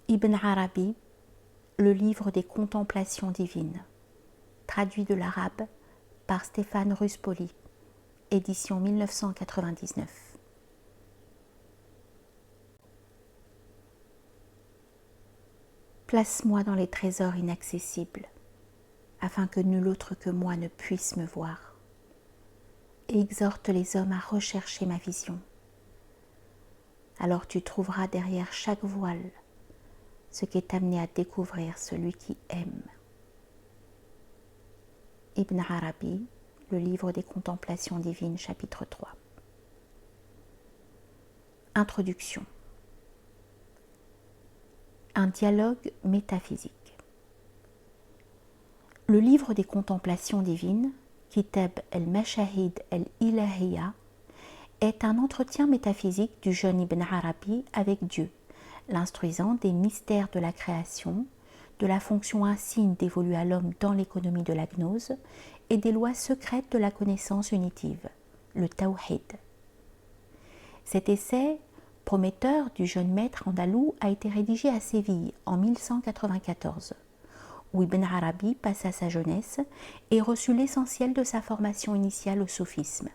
Ibn Arabi, le livre des contemplations divines, traduit de l'arabe par Stéphane Ruspoli, édition 1999. Place-moi dans les trésors inaccessibles, afin que nul autre que moi ne puisse me voir, et exhorte les hommes à rechercher ma vision. Alors tu trouveras derrière chaque voile ce qui est amené à découvrir celui qui aime. Ibn Arabi, le livre des contemplations divines, chapitre 3. Introduction. Un dialogue métaphysique. Le livre des contemplations divines, Kitab el-Mashahid el-Ilahiyya, est un entretien métaphysique du jeune Ibn Arabi avec Dieu, l'instruisant des mystères de la création, de la fonction insigne dévolue à l'homme dans l'économie de la gnose et des lois secrètes de la connaissance unitive, le Tawhid. Cet essai prometteur du jeune maître andalou a été rédigé à Séville en 1194, où Ibn Arabi passa sa jeunesse et reçut l'essentiel de sa formation initiale au soufisme.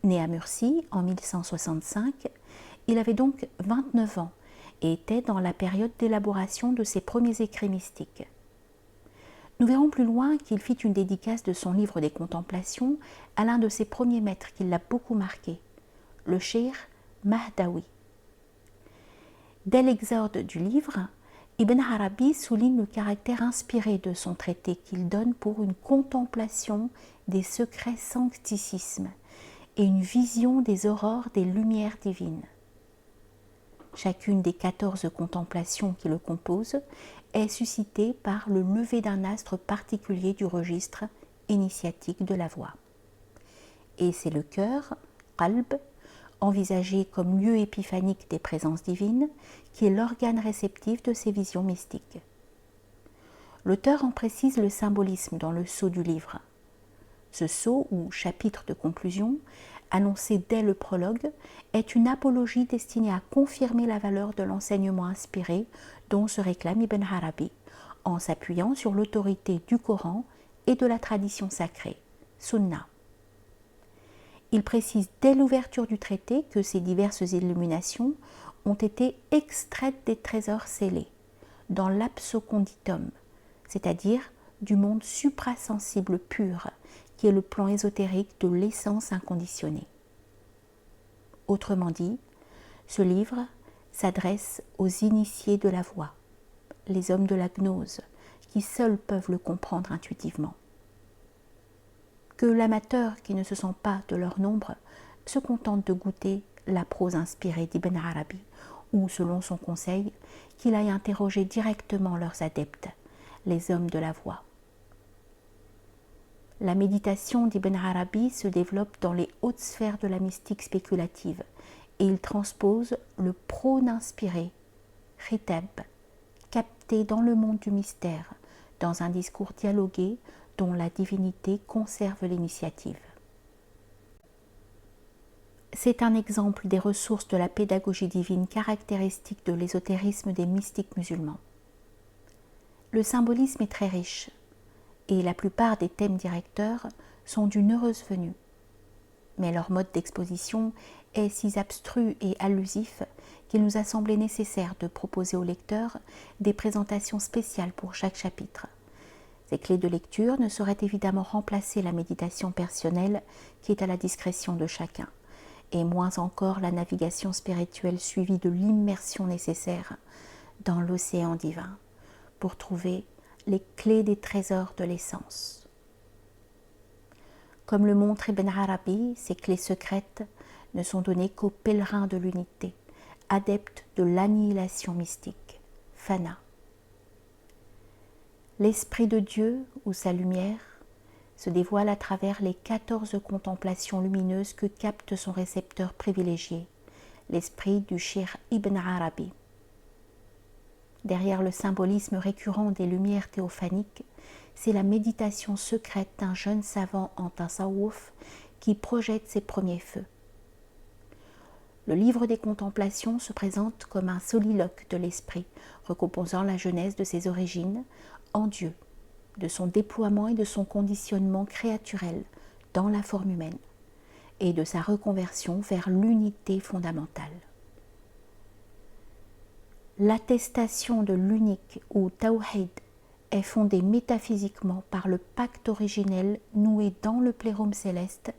Né à Murcie en 1165, il avait donc 29 ans et était dans la période d'élaboration de ses premiers écrits mystiques. Nous verrons plus loin qu'il fit une dédicace de son livre des contemplations à l'un de ses premiers maîtres qui l'a beaucoup marqué, le cheikh Mahdawi. Dès l'exorde du livre, Ibn Arabi souligne le caractère inspiré de son traité qu'il donne pour une contemplation des secrets sancticismes et une vision des aurores des lumières divines. Chacune des 14 contemplations qui le composent est suscitée par le lever d'un astre particulier du registre initiatique de la voix. Et c'est le cœur, qalb, envisagé comme lieu épiphanique des présences divines, qui est l'organe réceptif de ces visions mystiques. L'auteur en précise le symbolisme dans le sceau du livre. Ce sceau, ou chapitre de conclusion, annoncé dès le prologue, est une apologie destinée à confirmer la valeur de l'enseignement inspiré dont se réclame Ibn Arabi, en s'appuyant sur l'autorité du Coran et de la tradition sacrée, Sunna. Il précise dès l'ouverture du traité que ces diverses illuminations ont été extraites des trésors scellés, dans l'absoconditum, c'est-à-dire du monde suprasensible pur, qui est le plan ésotérique de l'essence inconditionnée. Autrement dit, ce livre s'adresse aux initiés de la voie, les hommes de la gnose, qui seuls peuvent le comprendre intuitivement. Que l'amateur qui ne se sent pas de leur nombre se contente de goûter la prose inspirée d'Ibn Arabi, ou, selon son conseil, qu'il aille interroger directement leurs adeptes, les hommes de la voie. La méditation d'Ibn Arabi se développe dans les hautes sphères de la mystique spéculative et il transpose le prône inspiré, khitab, capté dans le monde du mystère, dans un discours dialogué dont la divinité conserve l'initiative. C'est un exemple des ressources de la pédagogie divine caractéristique de l'ésotérisme des mystiques musulmans. Le symbolisme est très riche et la plupart des thèmes directeurs sont d'une heureuse venue. Mais leur mode d'exposition est si abstru et allusif qu'il nous a semblé nécessaire de proposer aux lecteurs des présentations spéciales pour chaque chapitre. Ces clés de lecture ne sauraient évidemment remplacer la méditation personnelle qui est à la discrétion de chacun, et moins encore la navigation spirituelle suivie de l'immersion nécessaire dans l'océan divin pour trouver les clés des trésors de l'essence. Comme le montre Ibn Arabi, ces clés secrètes ne sont données qu'aux pèlerins de l'unité, adeptes de l'annihilation mystique, Fana. L'Esprit de Dieu, ou sa lumière, se dévoile à travers les 14 contemplations lumineuses que capte son récepteur privilégié, l'esprit du Cheikh Ibn Arabi. Derrière le symbolisme récurrent des lumières théophaniques, c'est la méditation secrète d'un jeune savant en tasawwuf qui projette ses premiers feux. Le livre des contemplations se présente comme un soliloque de l'esprit, recomposant la genèse de ses origines en Dieu, de son déploiement et de son conditionnement créaturel dans la forme humaine, et de sa reconversion vers l'unité fondamentale. L'attestation de l'unique ou tawhid est fondée métaphysiquement par le pacte originel noué dans le plérum céleste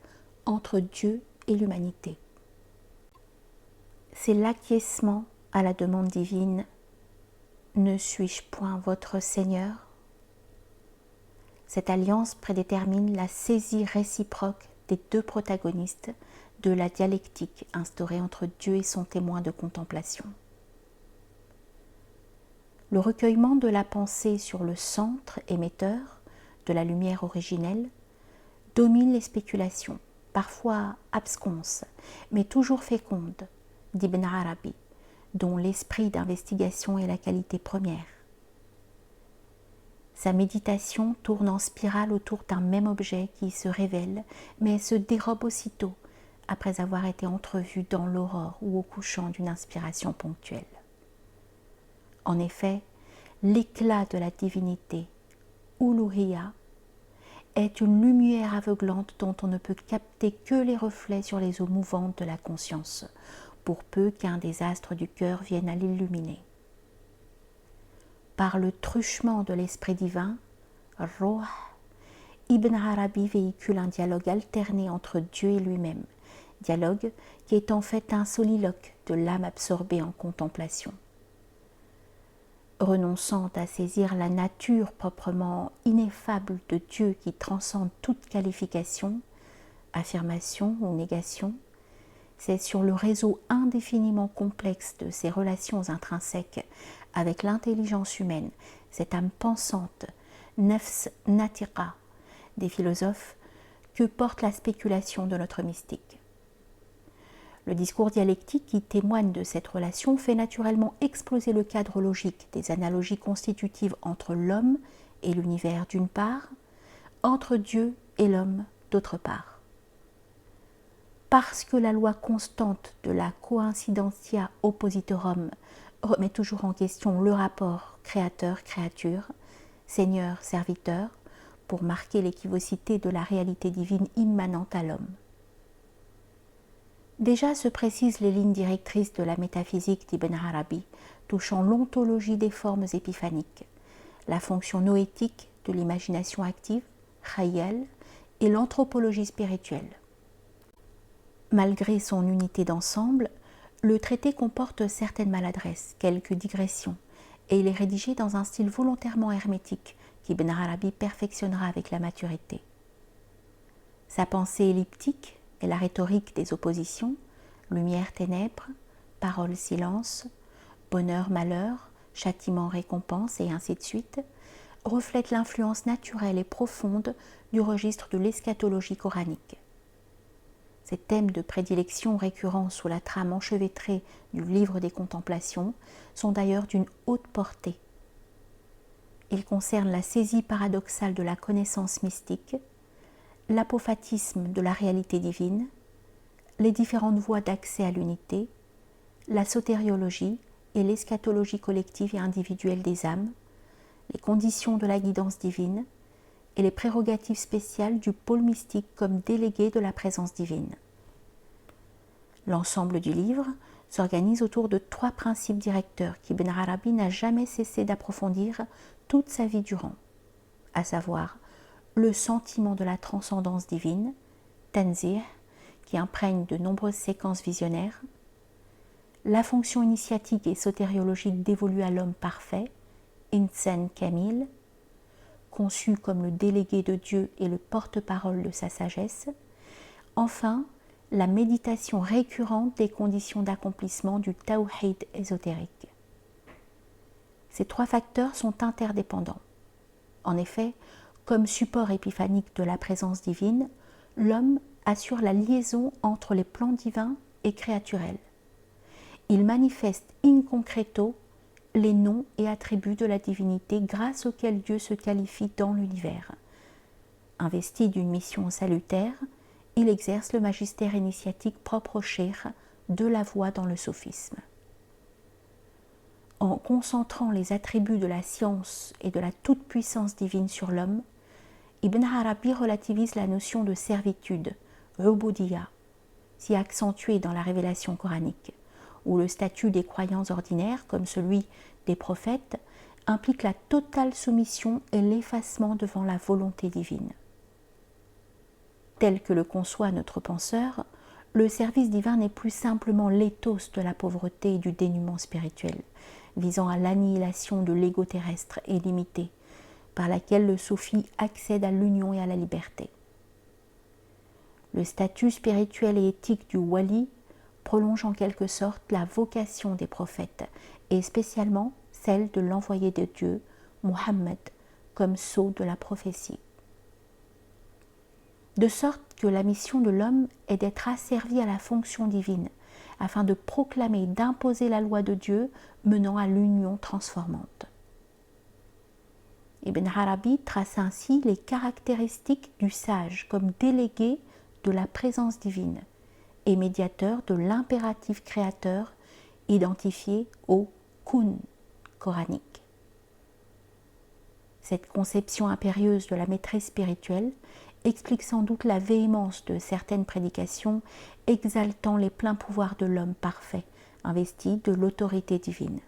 entre Dieu et l'humanité. C'est l'acquiescement à la demande divine « Ne suis-je point votre Seigneur ?» Cette alliance prédétermine la saisie réciproque des deux protagonistes de la dialectique instaurée entre Dieu et son témoin de contemplation. Le recueillement de la pensée sur le centre émetteur de la lumière originelle domine les spéculations, parfois absconses, mais toujours fécondes, d'Ibn Arabi, dont l'esprit d'investigation est la qualité première. Sa méditation tourne en spirale autour d'un même objet qui se révèle, mais se dérobe aussitôt, après avoir été entrevu dans l'aurore ou au couchant d'une inspiration ponctuelle. En effet, l'éclat de la divinité, Uluhiyya, est une lumière aveuglante dont on ne peut capter que les reflets sur les eaux mouvantes de la conscience, pour peu qu'un des astres du cœur vienne à l'illuminer. Par le truchement de l'esprit divin, Ruh, Ibn Arabi véhicule un dialogue alterné entre Dieu et lui-même, dialogue qui est en fait un soliloque de l'âme absorbée en contemplation. Renonçant à saisir la nature proprement ineffable de Dieu qui transcende toute qualification, affirmation ou négation, c'est sur le réseau indéfiniment complexe de ses relations intrinsèques avec l'intelligence humaine, cette âme pensante, nafs natiqa, des philosophes, que porte la spéculation de notre mystique. Le discours dialectique qui témoigne de cette relation fait naturellement exploser le cadre logique des analogies constitutives entre l'homme et l'univers d'une part, entre Dieu et l'homme d'autre part. Parce que la loi constante de la coincidentia oppositorum remet toujours en question le rapport créateur-créature, seigneur-serviteur, pour marquer l'équivocité de la réalité divine immanente à l'homme. Déjà se précisent les lignes directrices de la métaphysique d'Ibn Arabi, touchant l'ontologie des formes épiphaniques, la fonction noétique de l'imagination active, khayal, et l'anthropologie spirituelle. Malgré son unité d'ensemble, le traité comporte certaines maladresses, quelques digressions, et il est rédigé dans un style volontairement hermétique qu'Ibn Arabi perfectionnera avec la maturité. Sa pensée elliptique et la rhétorique des oppositions, lumière-ténèbres, parole-silence, bonheur-malheur, châtiment-récompense et ainsi de suite, reflètent l'influence naturelle et profonde du registre de l'eschatologie coranique. Ces thèmes de prédilection récurrents sous la trame enchevêtrée du livre des contemplations sont d'ailleurs d'une haute portée. Ils concernent la saisie paradoxale de la connaissance mystique, l'apophatisme de la réalité divine, les différentes voies d'accès à l'unité, la sotériologie et l'eschatologie collective et individuelle des âmes, les conditions de la guidance divine et les prérogatives spéciales du pôle mystique comme délégué de la présence divine. L'ensemble du livre s'organise autour de 3 principes directeurs qu'Ibn Arabi n'a jamais cessé d'approfondir toute sa vie durant, à savoir le sentiment de la transcendance divine, tanzih, qui imprègne de nombreuses séquences visionnaires, la fonction initiatique et sotériologique dévolue à l'homme parfait, insan kamil, conçu comme le délégué de Dieu et le porte-parole de sa sagesse, enfin la méditation récurrente des conditions d'accomplissement du tawhid ésotérique. Ces 3 facteurs sont interdépendants. En effet, comme support épiphanique de la présence divine, l'homme assure la liaison entre les plans divins et créaturels. Il manifeste in concreto les noms et attributs de la divinité grâce auxquels Dieu se qualifie dans l'univers. Investi d'une mission salutaire, il exerce le magistère initiatique propre au cheikh de la voie dans le soufisme. En concentrant les attributs de la science et de la toute-puissance divine sur l'homme, Ibn Arabi relativise la notion de servitude, ubudiyya, si accentuée dans la révélation coranique, où le statut des croyants ordinaires, comme celui des prophètes, implique la totale soumission et l'effacement devant la volonté divine. Tel que le conçoit notre penseur, le service divin n'est plus simplement l'éthos de la pauvreté et du dénuement spirituel, visant à l'annihilation de l'ego terrestre et limité, par laquelle le soufi accède à l'union et à la liberté. Le statut spirituel et éthique du wali prolonge en quelque sorte la vocation des prophètes, et spécialement celle de l'envoyé de Dieu, Muhammad, comme sceau de la prophétie. De sorte que la mission de l'homme est d'être asservi à la fonction divine, afin de proclamer et d'imposer la loi de Dieu menant à l'union transformante. Ibn Arabi trace ainsi les caractéristiques du sage comme délégué de la présence divine et médiateur de l'impératif créateur identifié au kun coranique. Cette conception impérieuse de la maîtrise spirituelle explique sans doute la véhémence de certaines prédications exaltant les pleins pouvoirs de l'homme parfait, investi de l'autorité divine.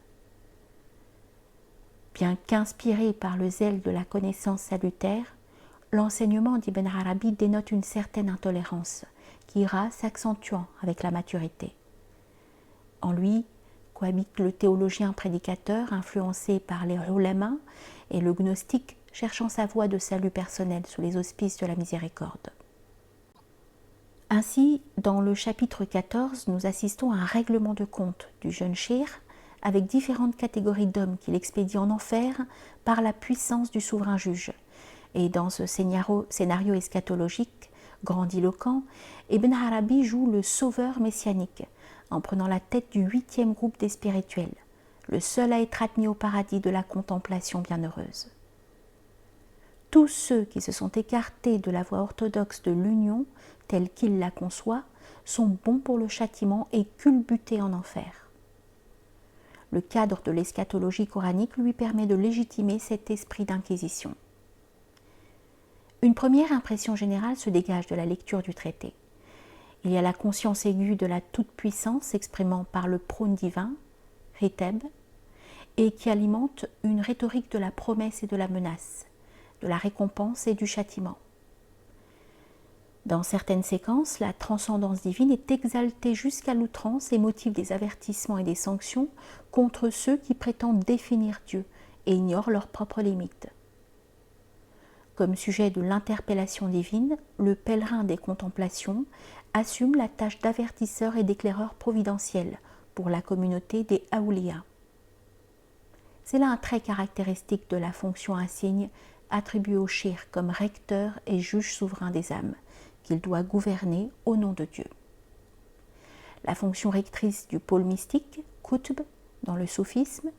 Bien qu'inspiré par le zèle de la connaissance salutaire, l'enseignement d'Ibn Arabi dénote une certaine intolérance qui ira s'accentuant avec la maturité. En lui cohabite le théologien prédicateur influencé par les ulama et le gnostique cherchant sa voie de salut personnel sous les auspices de la miséricorde. Ainsi, dans le chapitre 14, nous assistons à un règlement de compte du jeune shir avec différentes catégories d'hommes qu'il expédie en enfer par la puissance du souverain juge. Et dans ce scénario eschatologique grandiloquent, Ibn Arabi joue le sauveur messianique en prenant la tête du 8e groupe des spirituels, le seul à être admis au paradis de la contemplation bienheureuse. Tous ceux qui se sont écartés de la voie orthodoxe de l'union, telle qu'il la conçoit, sont bons pour le châtiment et culbutés en enfer. Le cadre de l'eschatologie coranique lui permet de légitimer cet esprit d'inquisition. Une première impression générale se dégage de la lecture du traité. Il y a la conscience aiguë de la toute-puissance s'exprimant par le prône divin, Riteb, et qui alimente une rhétorique de la promesse et de la menace, de la récompense et du châtiment. Dans certaines séquences, la transcendance divine est exaltée jusqu'à l'outrance et motive des avertissements et des sanctions contre ceux qui prétendent définir Dieu et ignorent leurs propres limites. Comme sujet de l'interpellation divine, le pèlerin des contemplations assume la tâche d'avertisseur et d'éclaireur providentiel pour la communauté des Awliya. C'est là un trait caractéristique de la fonction insigne attribuée au shir comme recteur et juge souverain des âmes, qu'il doit gouverner au nom de Dieu. La fonction rectrice du pôle mystique, Qutb, dans le soufisme,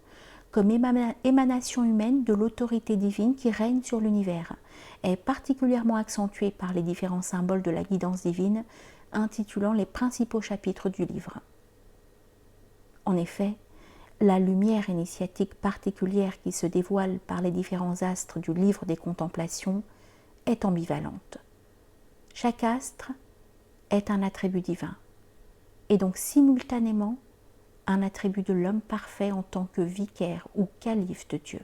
comme émanation humaine de l'autorité divine qui règne sur l'univers, est particulièrement accentuée par les différents symboles de la guidance divine, intitulant les principaux chapitres du livre. En effet, la lumière initiatique particulière qui se dévoile par les différents astres du livre des contemplations est ambivalente. Chaque astre est un attribut divin, et donc simultanément un attribut de l'homme parfait en tant que vicaire ou calife de Dieu.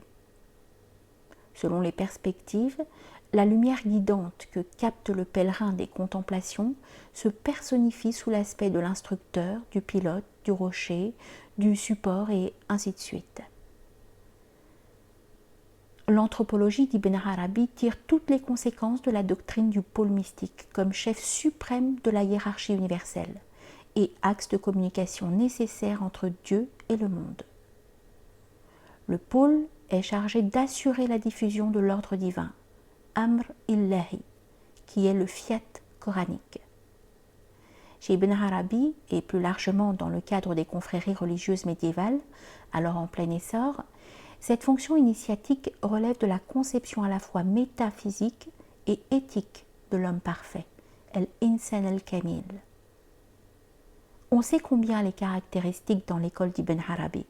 Selon les perspectives, la lumière guidante que capte le pèlerin des contemplations se personnifie sous l'aspect de l'instructeur, du pilote, du rocher, du support et ainsi de suite. L'anthropologie d'Ibn Arabi tire toutes les conséquences de la doctrine du pôle mystique comme chef suprême de la hiérarchie universelle et axe de communication nécessaire entre Dieu et le monde. Le pôle est chargé d'assurer la diffusion de l'ordre divin, Amr Illahi, qui est le fiat coranique. Chez Ibn Arabi, et plus largement dans le cadre des confréries religieuses médiévales, alors en plein essor, cette fonction initiatique relève de la conception à la fois métaphysique et éthique de l'homme parfait, el-insan al-kamil. On sait combien elle est caractéristique dans l'école d'Ibn Arabi.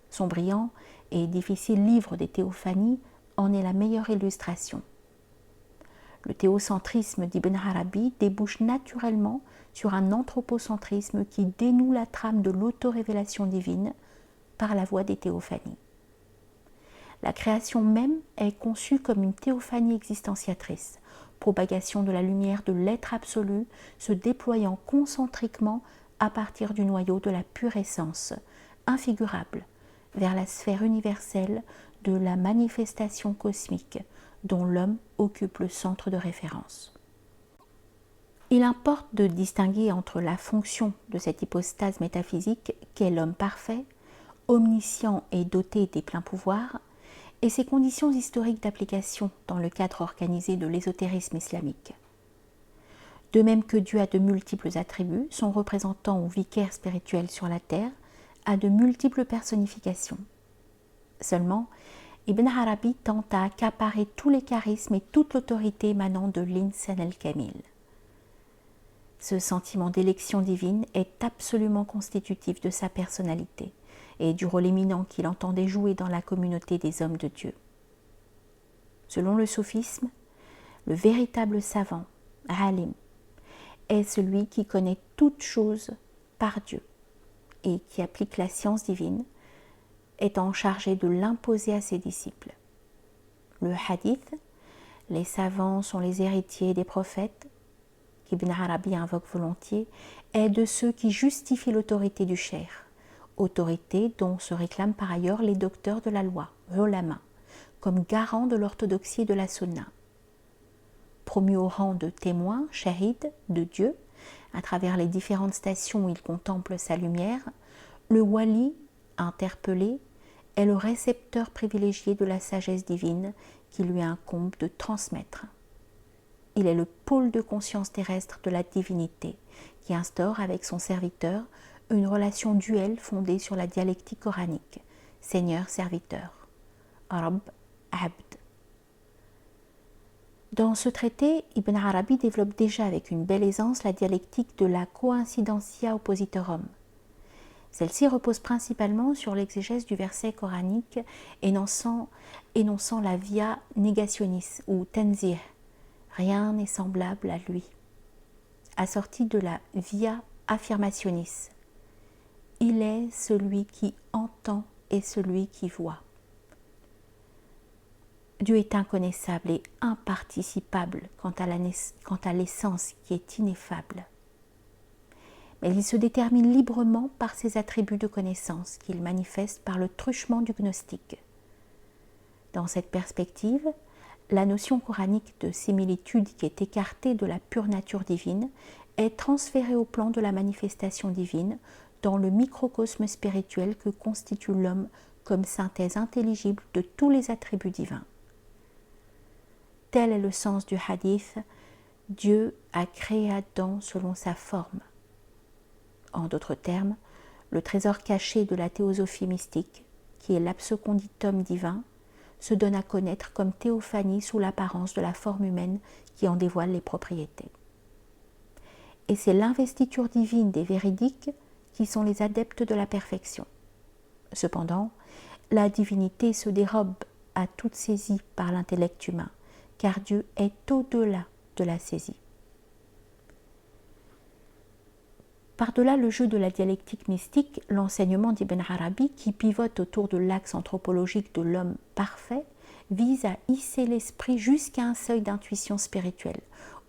Son brillant et difficile livre des théophanies en est la meilleure illustration. Le théocentrisme d'Ibn Arabi débouche naturellement sur un anthropocentrisme qui dénoue la trame de l'autorévélation divine par la voie des théophanies. La création même est conçue comme une théophanie existentiatrice, propagation de la lumière de l'être absolu se déployant concentriquement à partir du noyau de la pure essence, infigurable, vers la sphère universelle de la manifestation cosmique dont l'homme occupe le centre de référence. Il importe de distinguer entre la fonction de cette hypostase métaphysique qu'est l'homme parfait, omniscient et doté des pleins pouvoirs, et ses conditions historiques d'application dans le cadre organisé de l'ésotérisme islamique. De même que Dieu a de multiples attributs, son représentant ou vicaire spirituel sur la terre a de multiples personnifications. Seulement, Ibn Arabi tente à accaparer tous les charismes et toute l'autorité émanant de l'Insan el-Kamil. Ce sentiment d'élection divine est absolument constitutif de sa personnalité et du rôle éminent qu'il entendait jouer dans la communauté des hommes de Dieu. Selon le soufisme, le véritable savant, alim, est celui qui connaît toutes choses par Dieu et qui applique la science divine, étant chargé de l'imposer à ses disciples. Le hadith, les savants sont les héritiers des prophètes, qu'Ibn Arabi invoque volontiers, est de ceux qui justifient l'autorité du cheikh, autorité dont se réclament par ailleurs les docteurs de la loi, ulama, comme garants de l'orthodoxie et de la sunna. Promu au rang de témoin, shahid, de Dieu, à travers les différentes stations où il contemple sa lumière, le wali, interpellé, est le récepteur privilégié de la sagesse divine qui lui incombe de transmettre. Il est le pôle de conscience terrestre de la divinité qui instaure avec son serviteur une relation duelle fondée sur la dialectique coranique, Seigneur-serviteur, Rabb-Abd. Dans ce traité, Ibn Arabi développe déjà avec une belle aisance la dialectique de la coincidentia oppositorum. Celle-ci repose principalement sur l'exégèse du verset coranique énonçant la via negationis ou tenzih, rien n'est semblable à lui, assortie de la via affirmationis, il est celui qui entend et celui qui voit. Dieu est inconnaissable et imparticipable quant à l'essence qui est ineffable. Mais il se détermine librement par ses attributs de connaissance qu'il manifeste par le truchement du gnostique. Dans cette perspective, la notion coranique de similitude qui est écartée de la pure nature divine est transférée au plan de la manifestation divine dans le microcosme spirituel que constitue l'homme comme synthèse intelligible de tous les attributs divins. Tel est le sens du hadith « Dieu a créé Adam selon sa forme ». En d'autres termes, le trésor caché de la théosophie mystique, qui est l'absconditum divin, se donne à connaître comme théophanie sous l'apparence de la forme humaine qui en dévoile les propriétés. Et c'est l'investiture divine des véridiques qui sont les adeptes de la perfection. Cependant, la divinité se dérobe à toute saisie par l'intellect humain, car Dieu est au-delà de la saisie. Par-delà le jeu de la dialectique mystique, l'enseignement d'Ibn Arabi, qui pivote autour de l'axe anthropologique de l'homme parfait, vise à hisser l'esprit jusqu'à un seuil d'intuition spirituelle,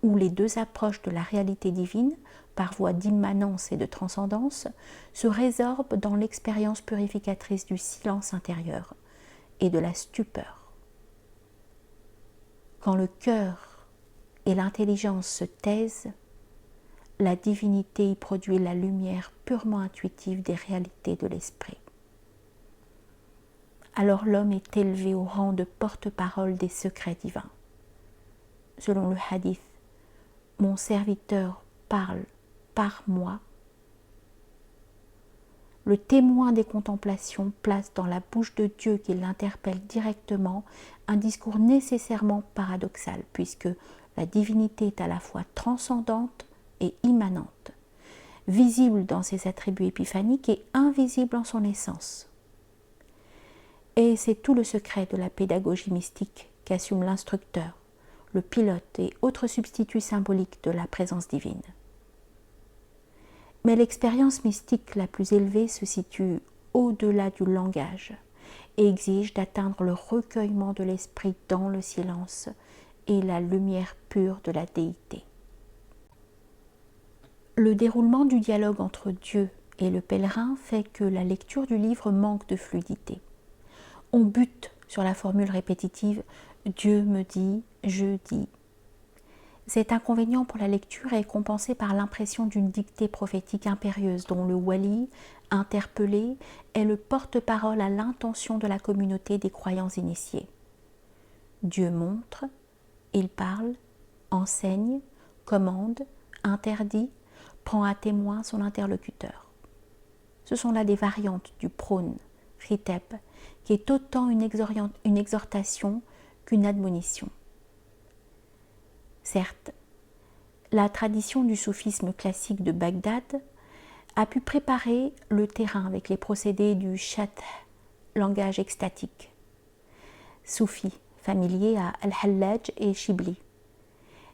où les deux approches de la réalité divine, par voie d'immanence et de transcendance, se résorbent dans l'expérience purificatrice du silence intérieur et de la stupeur. Quand le cœur et l'intelligence se taisent, la divinité y produit la lumière purement intuitive des réalités de l'esprit. Alors l'homme est élevé au rang de porte-parole des secrets divins. Selon le hadith, « Mon serviteur parle par moi », le témoin des contemplations place dans la bouche de Dieu qui l'interpelle directement un discours nécessairement paradoxal, puisque la divinité est à la fois transcendante et immanente, visible dans ses attributs épiphaniques et invisible en son essence. Et c'est tout le secret de la pédagogie mystique qu'assume l'instructeur, le pilote et autres substituts symboliques de la présence divine. Mais l'expérience mystique la plus élevée se situe au-delà du langage et exige d'atteindre le recueillement de l'esprit dans le silence et la lumière pure de la déité. Le déroulement du dialogue entre Dieu et le pèlerin fait que la lecture du livre manque de fluidité. On bute sur la formule répétitive « Dieu me dit, je dis ». Cet inconvénient pour la lecture est compensé par l'impression d'une dictée prophétique impérieuse dont le wali, interpellé, est le porte-parole à l'intention de la communauté des croyants initiés. Dieu montre, il parle, enseigne, commande, interdit, prend à témoin son interlocuteur. Ce sont là des variantes du prône, khitab, qui est autant une exhortation qu'une admonition. Certes, la tradition du soufisme classique de Bagdad a pu préparer le terrain avec les procédés du shath, langage extatique, soufi, familier à Al-Hallaj et Shibli.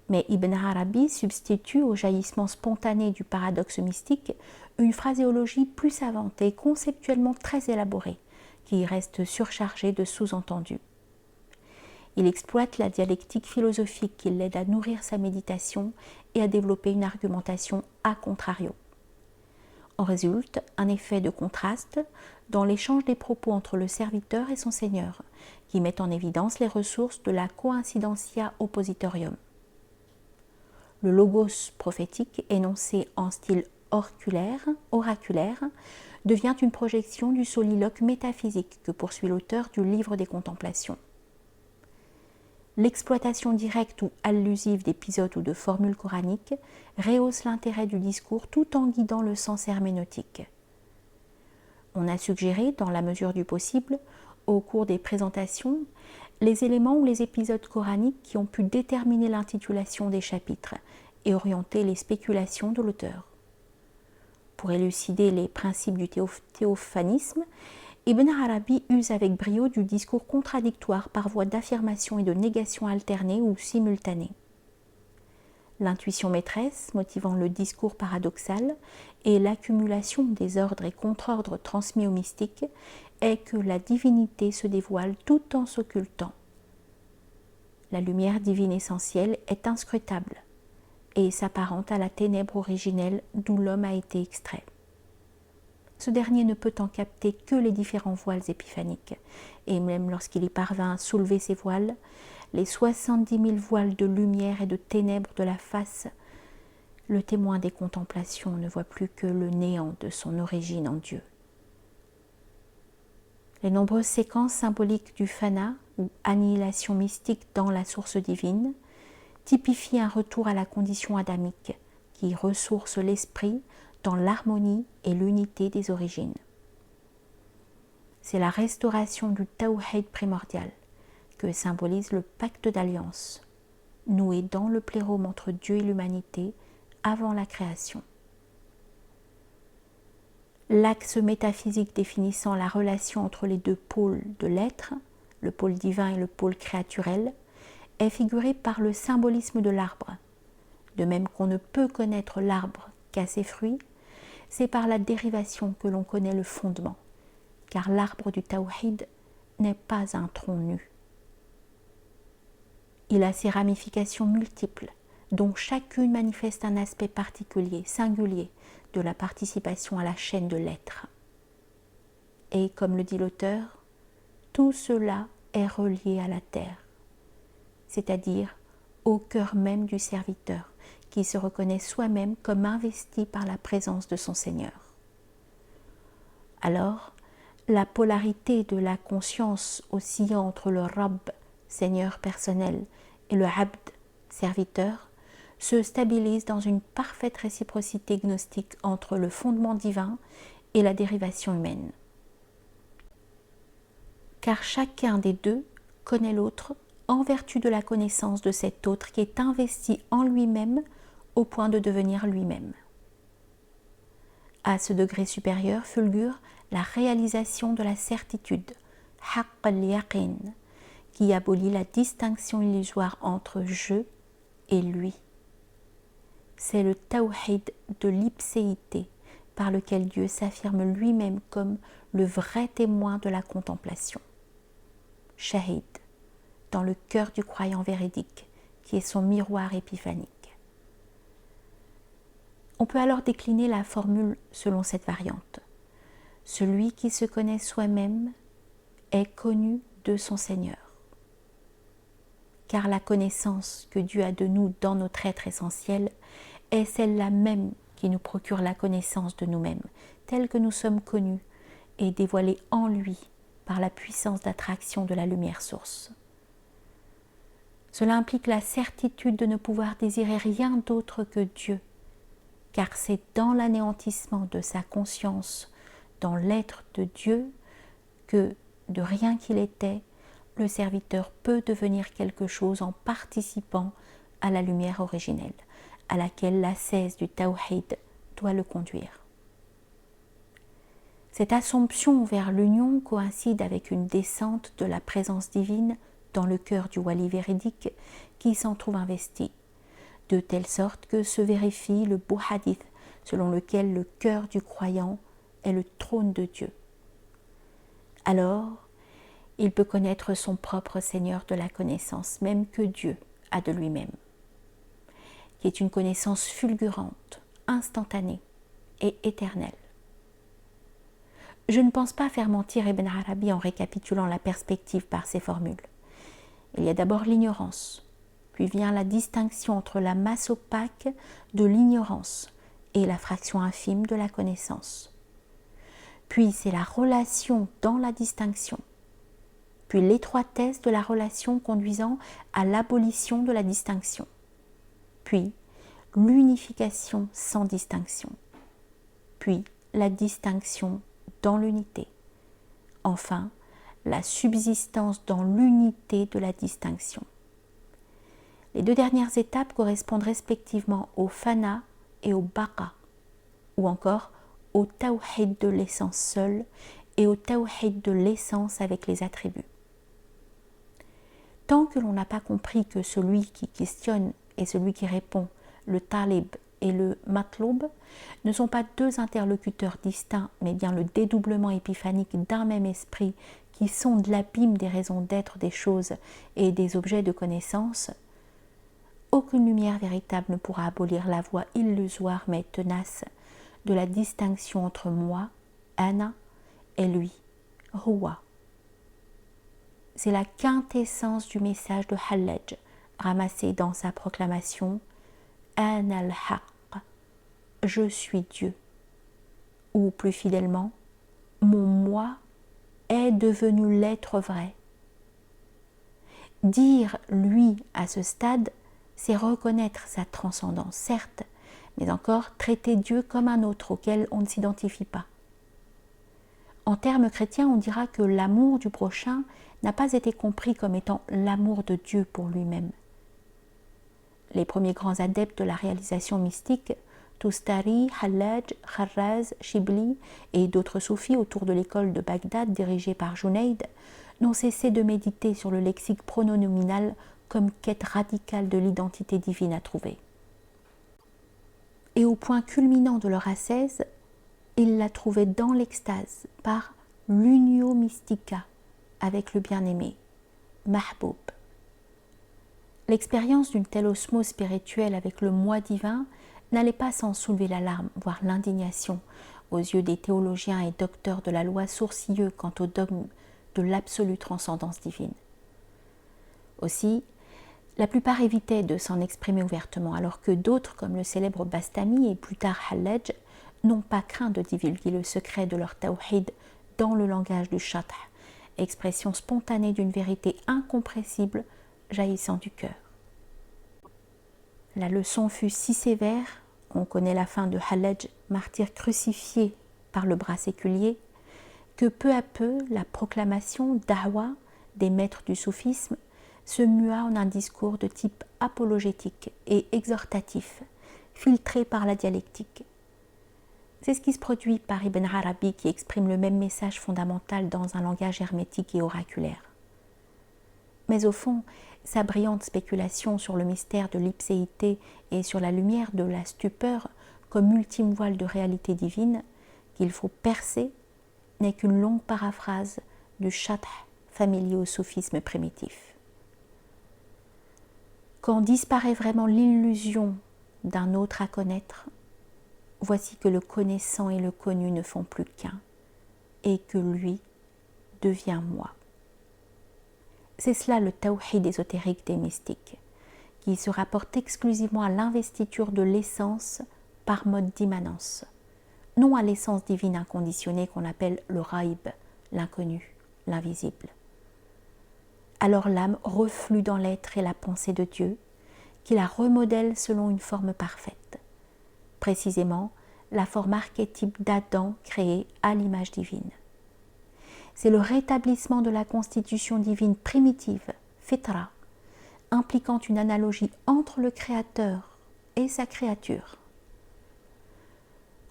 Mais Ibn Arabi substitue au jaillissement spontané du paradoxe mystique une phraséologie plus savante et conceptuellement très élaborée, qui reste surchargée de sous-entendus. Il exploite la dialectique philosophique qui l'aide à nourrir sa méditation et à développer une argumentation a contrario. En résulte un effet de contraste dans l'échange des propos entre le serviteur et son seigneur, qui met en évidence les ressources de la coincidentia oppositorium. Le logos prophétique, énoncé en style oraculaire, devient une projection du soliloque métaphysique que poursuit l'auteur du livre des contemplations. L'exploitation directe ou allusive d'épisodes ou de formules coraniques rehausse l'intérêt du discours tout en guidant le sens herméneutique. On a suggéré, dans la mesure du possible, au cours des présentations, les éléments ou les épisodes coraniques qui ont pu déterminer l'intitulation des chapitres et orienter les spéculations de l'auteur. Pour élucider les principes du théophanisme, Ibn Arabi use avec brio du discours contradictoire par voie d'affirmation et de négation alternée ou simultanée. L'intuition maîtresse, motivant le discours paradoxal, et l'accumulation des ordres et contre-ordres transmis aux mystiques, est que la divinité se dévoile tout en s'occultant. La lumière divine essentielle est inscrutable et s'apparente à la ténèbre originelle d'où l'homme a été extrait. Ce dernier ne peut en capter que les différents voiles épiphaniques, et même lorsqu'il y parvint à soulever ces voiles, les 70 000 voiles de lumière et de ténèbres de la face, le témoin des contemplations ne voit plus que le néant de son origine en Dieu. Les nombreuses séquences symboliques du fana, ou annihilation mystique dans la source divine, typifient un retour à la condition adamique, qui ressource l'esprit dans l'harmonie et l'unité des origines. C'est la restauration du tawhid primordial que symbolise le pacte d'alliance, noué dans le plérome entre Dieu et l'humanité avant la création. L'axe métaphysique définissant la relation entre les deux pôles de l'être, le pôle divin et le pôle créaturel, est figuré par le symbolisme de l'arbre. De même qu'on ne peut connaître l'arbre qu'à ses fruits, c'est par la dérivation que l'on connaît le fondement, car l'arbre du tawhid n'est pas un tronc nu. Il a ses ramifications multiples, dont chacune manifeste un aspect particulier, singulier, de la participation à la chaîne de l'être. Et comme le dit l'auteur, tout cela est relié à la terre, c'est-à-dire au cœur même du serviteur, qui se reconnaît soi-même comme investi par la présence de son Seigneur. Alors, la polarité de la conscience oscillant entre le Rabb, Seigneur personnel, et le Abd, serviteur, se stabilise dans une parfaite réciprocité gnostique entre le fondement divin et la dérivation humaine. Car chacun des deux connaît l'autre en vertu de la connaissance de cet autre qui est investi en lui-même au point de devenir lui-même. À ce degré supérieur fulgure la réalisation de la certitude, haqq al-yaqin, qui abolit la distinction illusoire entre je et lui. C'est le tawhid de l'ipséité par lequel Dieu s'affirme lui-même comme le vrai témoin de la contemplation. Shahid, dans le cœur du croyant véridique, qui est son miroir épiphanique. On peut alors décliner la formule selon cette variante. Celui qui se connaît soi-même est connu de son Seigneur. Car la connaissance que Dieu a de nous dans notre être essentiel est celle-là même qui nous procure la connaissance de nous-mêmes, telle que nous sommes connus et dévoilés en lui par la puissance d'attraction de la lumière source. Cela implique la certitude de ne pouvoir désirer rien d'autre que Dieu, car c'est dans l'anéantissement de sa conscience, dans l'être de Dieu, que, de rien qu'il était, le serviteur peut devenir quelque chose en participant à la lumière originelle, à laquelle l'ascèse du tawhid doit le conduire. Cette assomption vers l'union coïncide avec une descente de la présence divine dans le cœur du wali véridique qui s'en trouve investi, de telle sorte que se vérifie le beau hadith selon lequel le cœur du croyant est le trône de Dieu. Alors, il peut connaître son propre Seigneur de la connaissance, même que Dieu a de lui-même, qui est une connaissance fulgurante, instantanée et éternelle. Je ne pense pas faire mentir Ibn Arabi en récapitulant la perspective par ces formules. Il y a d'abord l'ignorance, puis vient la distinction entre la masse opaque de l'ignorance et la fraction infime de la connaissance. Puis c'est la relation dans la distinction, puis l'étroitesse de la relation conduisant à l'abolition de la distinction, puis l'unification sans distinction, puis la distinction dans l'unité, enfin la subsistance dans l'unité de la distinction. Les deux dernières étapes correspondent respectivement au fana et au baqa, ou encore au tawhid de l'essence seule et au tawhid de l'essence avec les attributs. Tant que l'on n'a pas compris que celui qui questionne et celui qui répond, le talib et le matloub, ne sont pas deux interlocuteurs distincts, mais bien le dédoublement épiphanique d'un même esprit qui sonde l'abîme des raisons d'être des choses et des objets de connaissance, aucune lumière véritable ne pourra abolir la voie illusoire mais tenace de la distinction entre moi, ana, et lui, huwa. C'est la quintessence du message de Hallaj, ramassé dans sa proclamation Ana al-Haq, je suis Dieu, ou plus fidèlement, mon moi est devenu l'être vrai. Dire lui à ce stade, c'est reconnaître sa transcendance, certes, mais encore traiter Dieu comme un autre auquel on ne s'identifie pas. En termes chrétiens, on dira que l'amour du prochain n'a pas été compris comme étant l'amour de Dieu pour lui-même. Les premiers grands adeptes de la réalisation mystique, Tustari, Hallaj, Kharraz, Shibli et d'autres soufis autour de l'école de Bagdad dirigée par Junayd, n'ont cessé de méditer sur le lexique pronominal comme quête radicale de l'identité divine à trouver. Et au point culminant de leur ascèse, ils la trouvaient dans l'extase par l'unio mystica avec le bien-aimé, Mahboub. L'expérience d'une telle osmose spirituelle avec le moi divin n'allait pas sans soulever l'alarme, voire l'indignation, aux yeux des théologiens et docteurs de la loi sourcilleux quant au dogme de l'absolue transcendance divine. Aussi, la plupart évitaient de s'en exprimer ouvertement, alors que d'autres, comme le célèbre Bastami et plus tard Hallaj, n'ont pas craint de divulguer le secret de leur tawhid dans le langage du shath, expression spontanée d'une vérité incompressible jaillissant du cœur. La leçon fut si sévère, on connaît la fin de Hallaj, martyr crucifié par le bras séculier, que peu à peu la proclamation da'wa des maîtres du soufisme se mua en un discours de type apologétique et exhortatif, filtré par la dialectique. C'est ce qui se produit par Ibn Arabi qui exprime le même message fondamental dans un langage hermétique et oraculaire. Mais au fond, sa brillante spéculation sur le mystère de l'ipséité et sur la lumière de la stupeur comme ultime voile de réalité divine qu'il faut percer n'est qu'une longue paraphrase du shath familier au soufisme primitif. Quand disparaît vraiment l'illusion d'un autre à connaître, voici que le connaissant et le connu ne font plus qu'un, et que lui devient moi. C'est cela le tawhid ésotérique des mystiques, qui se rapporte exclusivement à l'investiture de l'essence par mode d'immanence, non à l'essence divine inconditionnée qu'on appelle le raïb, l'inconnu, l'invisible. Alors l'âme reflue dans l'être et la pensée de Dieu, qui la remodèle selon une forme parfaite, précisément la forme archétype d'Adam créé à l'image divine. C'est le rétablissement de la constitution divine primitive, fitra, impliquant une analogie entre le Créateur et sa créature.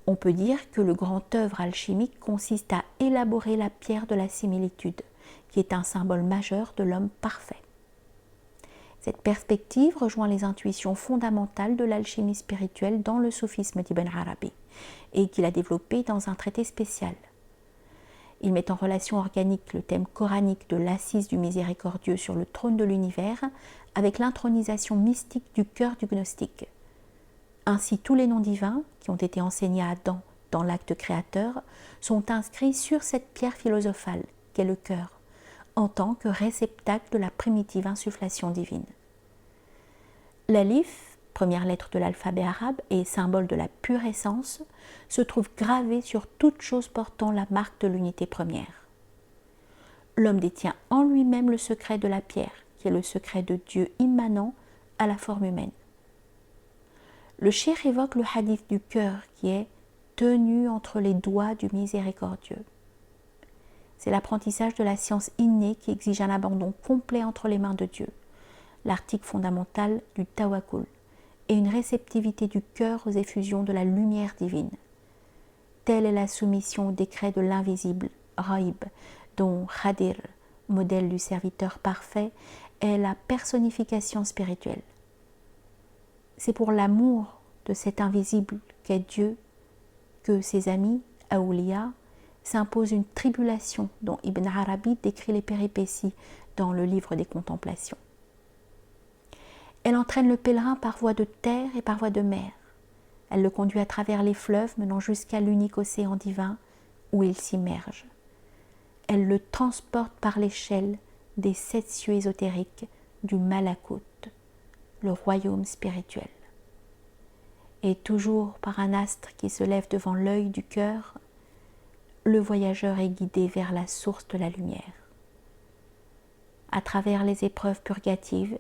On peut dire que le grand œuvre alchimique consiste à élaborer la pierre de la similitude, qui est un symbole majeur de l'homme parfait. Cette perspective rejoint les intuitions fondamentales de l'alchimie spirituelle dans le soufisme d'Ibn Arabi, et qu'il a développé dans un traité spécial. Il met en relation organique le thème coranique de l'assise du miséricordieux sur le trône de l'univers avec l'intronisation mystique du cœur du gnostique. Ainsi, tous les noms divins qui ont été enseignés à Adam dans l'acte créateur sont inscrits sur cette pierre philosophale qu'est le cœur, en tant que réceptacle de la primitive insufflation divine. L'alif, première lettre de l'alphabet arabe et symbole de la pure essence, se trouve gravé sur toute chose portant la marque de l'unité première. L'homme détient en lui-même le secret de la pierre, qui est le secret de Dieu immanent à la forme humaine. Le cheikh évoque le hadith du cœur qui est tenu entre les doigts du miséricordieux. C'est l'apprentissage de la science innée qui exige un abandon complet entre les mains de Dieu, l'article fondamental du tawakkul, et une réceptivité du cœur aux effusions de la lumière divine. Telle est la soumission au décret de l'invisible, Raïb, dont Khadir, modèle du serviteur parfait, est la personnification spirituelle. C'est pour l'amour de cet invisible qu'est Dieu que ses amis, Aouliya, s'imposent une tribulation dont Ibn Arabi décrit les péripéties dans le livre des Contemplations. Elle entraîne le pèlerin par voie de terre et par voie de mer. Elle le conduit à travers les fleuves menant jusqu'à l'unique océan divin où il s'immerge. Elle le transporte par l'échelle des 7 cieux ésotériques du Malakut, le royaume spirituel. Et toujours par un astre qui se lève devant l'œil du cœur, le voyageur est guidé vers la source de la lumière. À travers les épreuves purgatives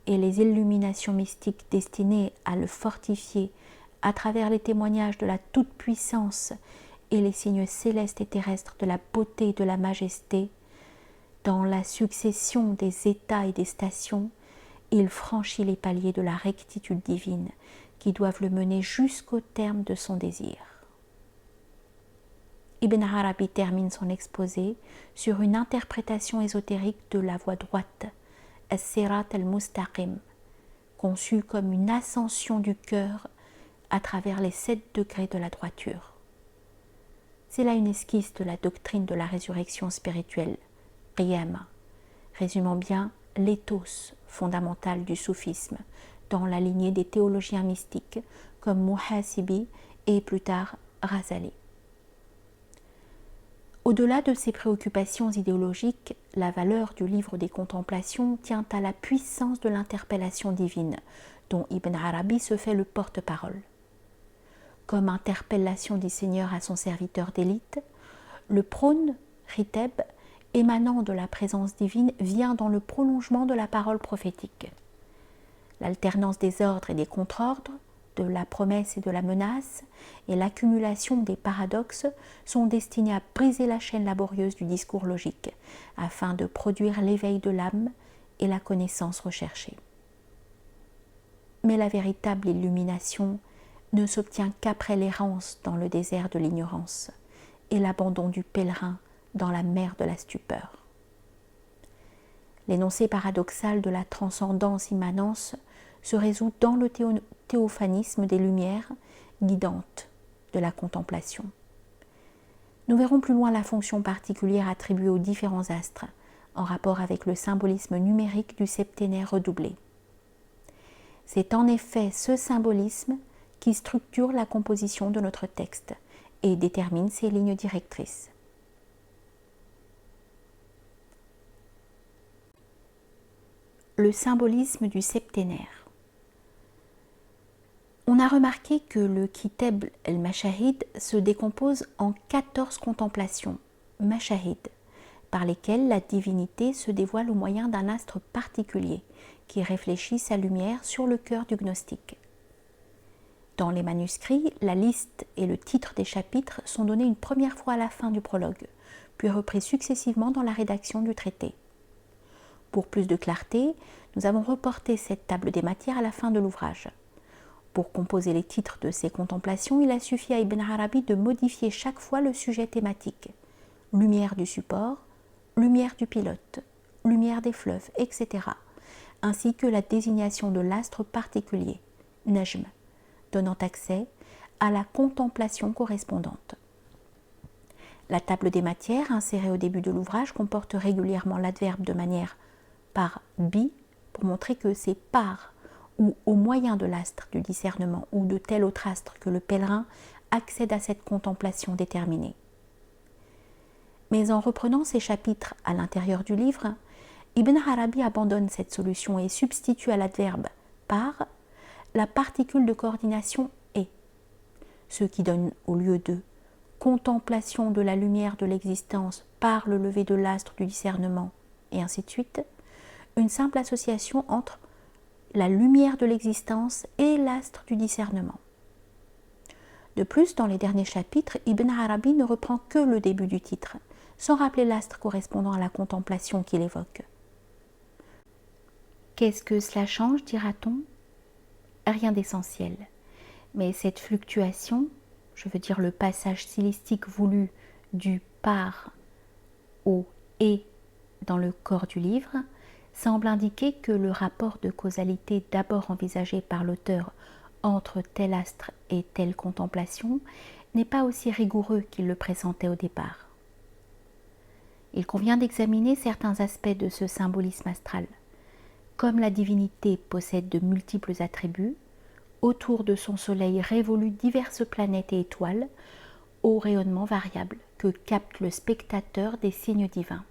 et les illuminations mystiques destinées à le fortifier, à travers les témoignages de la toute-puissance et les signes célestes et terrestres de la beauté et de la majesté, dans la succession des états et des stations, il franchit les paliers de la rectitude divine qui doivent le mener jusqu'au terme de son désir. Ibn Arabi termine son exposé sur une interprétation ésotérique de la voie droite, As-Sirat al-Mustaqim, conçue comme une ascension du cœur à travers les 7 degrés de la droiture. C'est là une esquisse de la doctrine de la résurrection spirituelle, Qiyama, résumant bien l'éthos fondamental du soufisme dans la lignée des théologiens mystiques comme Muhasibi et plus tard Ghazali. Au-delà de ces préoccupations idéologiques, la valeur du livre des Contemplations tient à la puissance de l'interpellation divine, dont Ibn Arabi se fait le porte-parole. Comme interpellation du Seigneur à son serviteur d'élite, le prône, Riteb, émanant de la présence divine, vient dans le prolongement de la parole prophétique. L'alternance des ordres et des contre-ordres, de la promesse et de la menace, et l'accumulation des paradoxes sont destinés à briser la chaîne laborieuse du discours logique, afin de produire l'éveil de l'âme et la connaissance recherchée. Mais la véritable illumination ne s'obtient qu'après l'errance dans le désert de l'ignorance et l'abandon du pèlerin dans la mer de la stupeur. L'énoncé paradoxal de la transcendance-immanence se résout dans le théophanisme des lumières guidantes de la contemplation. Nous verrons plus loin la fonction particulière attribuée aux différents astres en rapport avec le symbolisme numérique du septénaire redoublé. C'est en effet ce symbolisme qui structure la composition de notre texte et détermine ses lignes directrices. Le symbolisme du septénaire. On a remarqué que le Kitab el-Mashahid se décompose en 14 contemplations, mashahid, par lesquelles la divinité se dévoile au moyen d'un astre particulier qui réfléchit sa lumière sur le cœur du gnostique. Dans les manuscrits, la liste et le titre des chapitres sont donnés une première fois à la fin du prologue, puis repris successivement dans la rédaction du traité. Pour plus de clarté, nous avons reporté cette table des matières à la fin de l'ouvrage. Pour composer les titres de ces contemplations, il a suffi à Ibn Arabi de modifier chaque fois le sujet thématique. Lumière du support, lumière du pilote, lumière des fleuves, etc. ainsi que la désignation de l'astre particulier, Najm, donnant accès à la contemplation correspondante. La table des matières, insérée au début de l'ouvrage, comporte régulièrement l'adverbe de manière par bi, pour montrer que c'est par ou au moyen de l'astre du discernement ou de tel autre astre que le pèlerin accède à cette contemplation déterminée. Mais en reprenant ces chapitres à l'intérieur du livre, Ibn Arabi abandonne cette solution et substitue à l'adverbe par la particule de coordination est, ce qui donne au lieu de contemplation de la lumière de l'existence par le lever de l'astre du discernement et ainsi de suite, une simple association entre la lumière de l'existence et l'astre du discernement. De plus, dans les derniers chapitres, Ibn Arabi ne reprend que le début du titre, sans rappeler l'astre correspondant à la contemplation qu'il évoque. Qu'est-ce que cela change, dira-t-on? Rien d'essentiel. Mais cette fluctuation, je veux dire le passage stylistique voulu du par au et dans le corps du livre, semble indiquer que le rapport de causalité d'abord envisagé par l'auteur entre tel astre et telle contemplation n'est pas aussi rigoureux qu'il le pressentait au départ. Il convient d'examiner certains aspects de ce symbolisme astral. Comme la divinité possède de multiples attributs, autour de son soleil révoluent diverses planètes et étoiles au rayonnement variable que capte le spectateur des signes divins.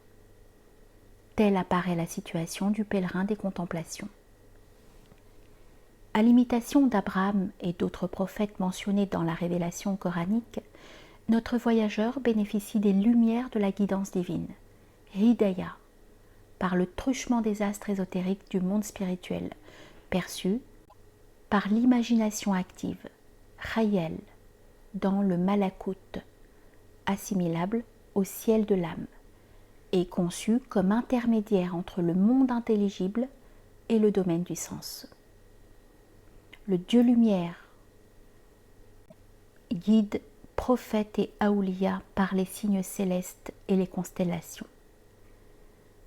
Telle apparaît la situation du pèlerin des contemplations. À l'imitation d'Abraham et d'autres prophètes mentionnés dans la révélation coranique, notre voyageur bénéficie des lumières de la guidance divine, Hidayah, par le truchement des astres ésotériques du monde spirituel, perçu par l'imagination active, Khayal, dans le Malakut, assimilable au ciel de l'âme, et conçu comme intermédiaire entre le monde intelligible et le domaine du sens. Le Dieu lumière guide prophètes et aoulias par les signes célestes et les constellations.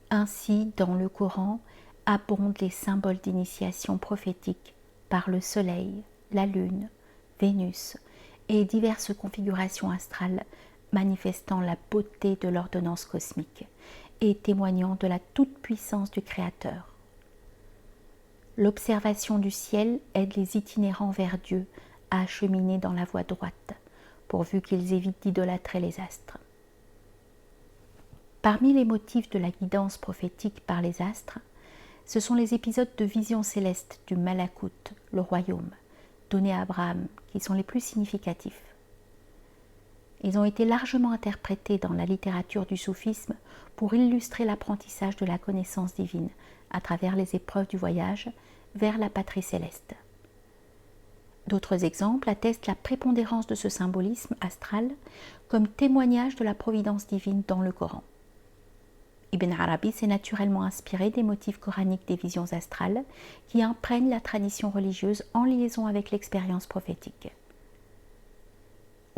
Ainsi, dans le Coran, abondent les symboles d'initiation prophétique par le soleil, la lune, Vénus et diverses configurations astrales manifestant la beauté de l'ordonnance cosmique et témoignant de la toute-puissance du Créateur. L'observation du ciel aide les itinérants vers Dieu à cheminer dans la voie droite, pourvu qu'ils évitent d'idolâtrer les astres. Parmi les motifs de la guidance prophétique par les astres, ce sont les épisodes de vision céleste du Malakut, le royaume, donnés à Abraham, qui sont les plus significatifs. Ils ont été largement interprétés dans la littérature du soufisme pour illustrer l'apprentissage de la connaissance divine à travers les épreuves du voyage vers la patrie céleste. D'autres exemples attestent la prépondérance de ce symbolisme astral comme témoignage de la providence divine dans le Coran. Ibn Arabi s'est naturellement inspiré des motifs coraniques des visions astrales qui imprègnent la tradition religieuse en liaison avec l'expérience prophétique.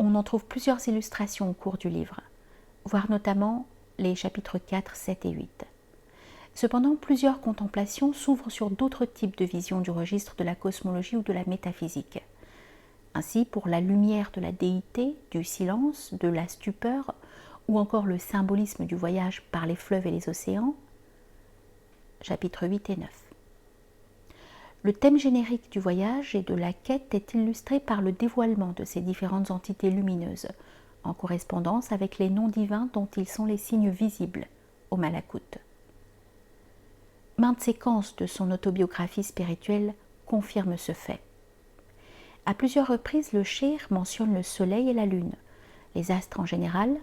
On en trouve plusieurs illustrations au cours du livre, voire notamment les chapitres 4, 7 et 8. Cependant, plusieurs contemplations s'ouvrent sur d'autres types de visions du registre de la cosmologie ou de la métaphysique. Ainsi, pour la lumière de la déité, du silence, de la stupeur, ou encore le symbolisme du voyage par les fleuves et les océans, chapitres 8 et 9. Le thème générique du voyage et de la quête est illustré par le dévoilement de ces différentes entités lumineuses, en correspondance avec les noms divins dont ils sont les signes visibles au Malakut. Maintes séquences de son autobiographie spirituelle confirment ce fait. À plusieurs reprises, le Cheikh mentionne le soleil et la lune, les astres en général,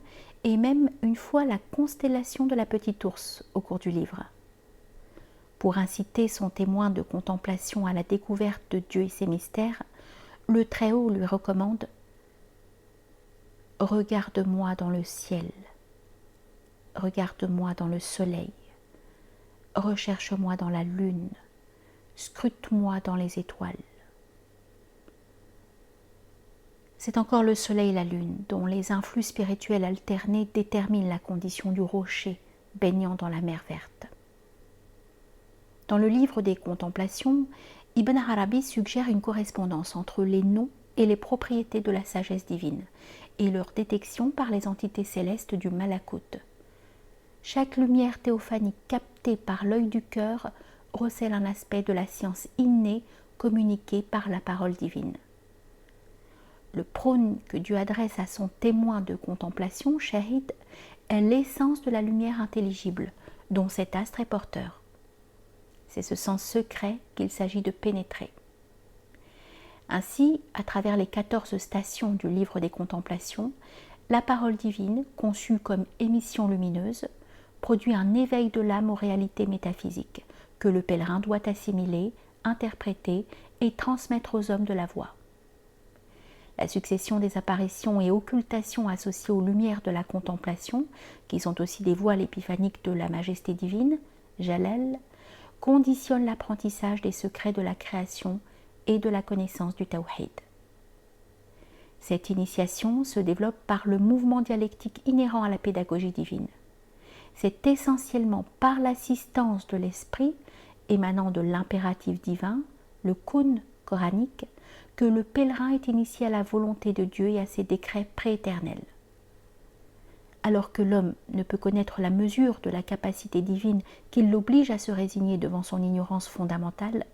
et même une fois la constellation de la petite ours au cours du livre. Pour inciter son témoin de contemplation à la découverte de Dieu et ses mystères, le Très-Haut lui recommande « Regarde-moi dans le ciel, regarde-moi dans le soleil, recherche-moi dans la lune, scrute-moi dans les étoiles. » C'est encore le soleil et la lune dont les influx spirituels alternés déterminent la condition du rocher baignant dans la mer verte. Dans le livre des Contemplations, Ibn Arabi suggère une correspondance entre les noms et les propriétés de la sagesse divine et leur détection par les entités célestes du Malakut. Chaque lumière théophanique captée par l'œil du cœur recèle un aspect de la science innée communiquée par la parole divine. Le prône que Dieu adresse à son témoin de contemplation, Shahid, est l'essence de la lumière intelligible dont cet astre est porteur. C'est ce sens secret qu'il s'agit de pénétrer. Ainsi, à travers les 14 stations du livre des Contemplations, la parole divine, conçue comme émission lumineuse, produit un éveil de l'âme aux réalités métaphysiques que le pèlerin doit assimiler, interpréter et transmettre aux hommes de la voie. La succession des apparitions et occultations associées aux lumières de la contemplation, qui sont aussi des voiles épiphaniques de la majesté divine, Jalal, conditionne l'apprentissage des secrets de la création et de la connaissance du Tawhid. Cette initiation se développe par le mouvement dialectique inhérent à la pédagogie divine. C'est essentiellement par l'assistance de l'esprit émanant de l'impératif divin, le kun coranique, que le pèlerin est initié à la volonté de Dieu et à ses décrets prééternels. Alors que l'homme ne peut connaître la mesure de la capacité divine qui l'oblige à se résigner devant son ignorance fondamentale,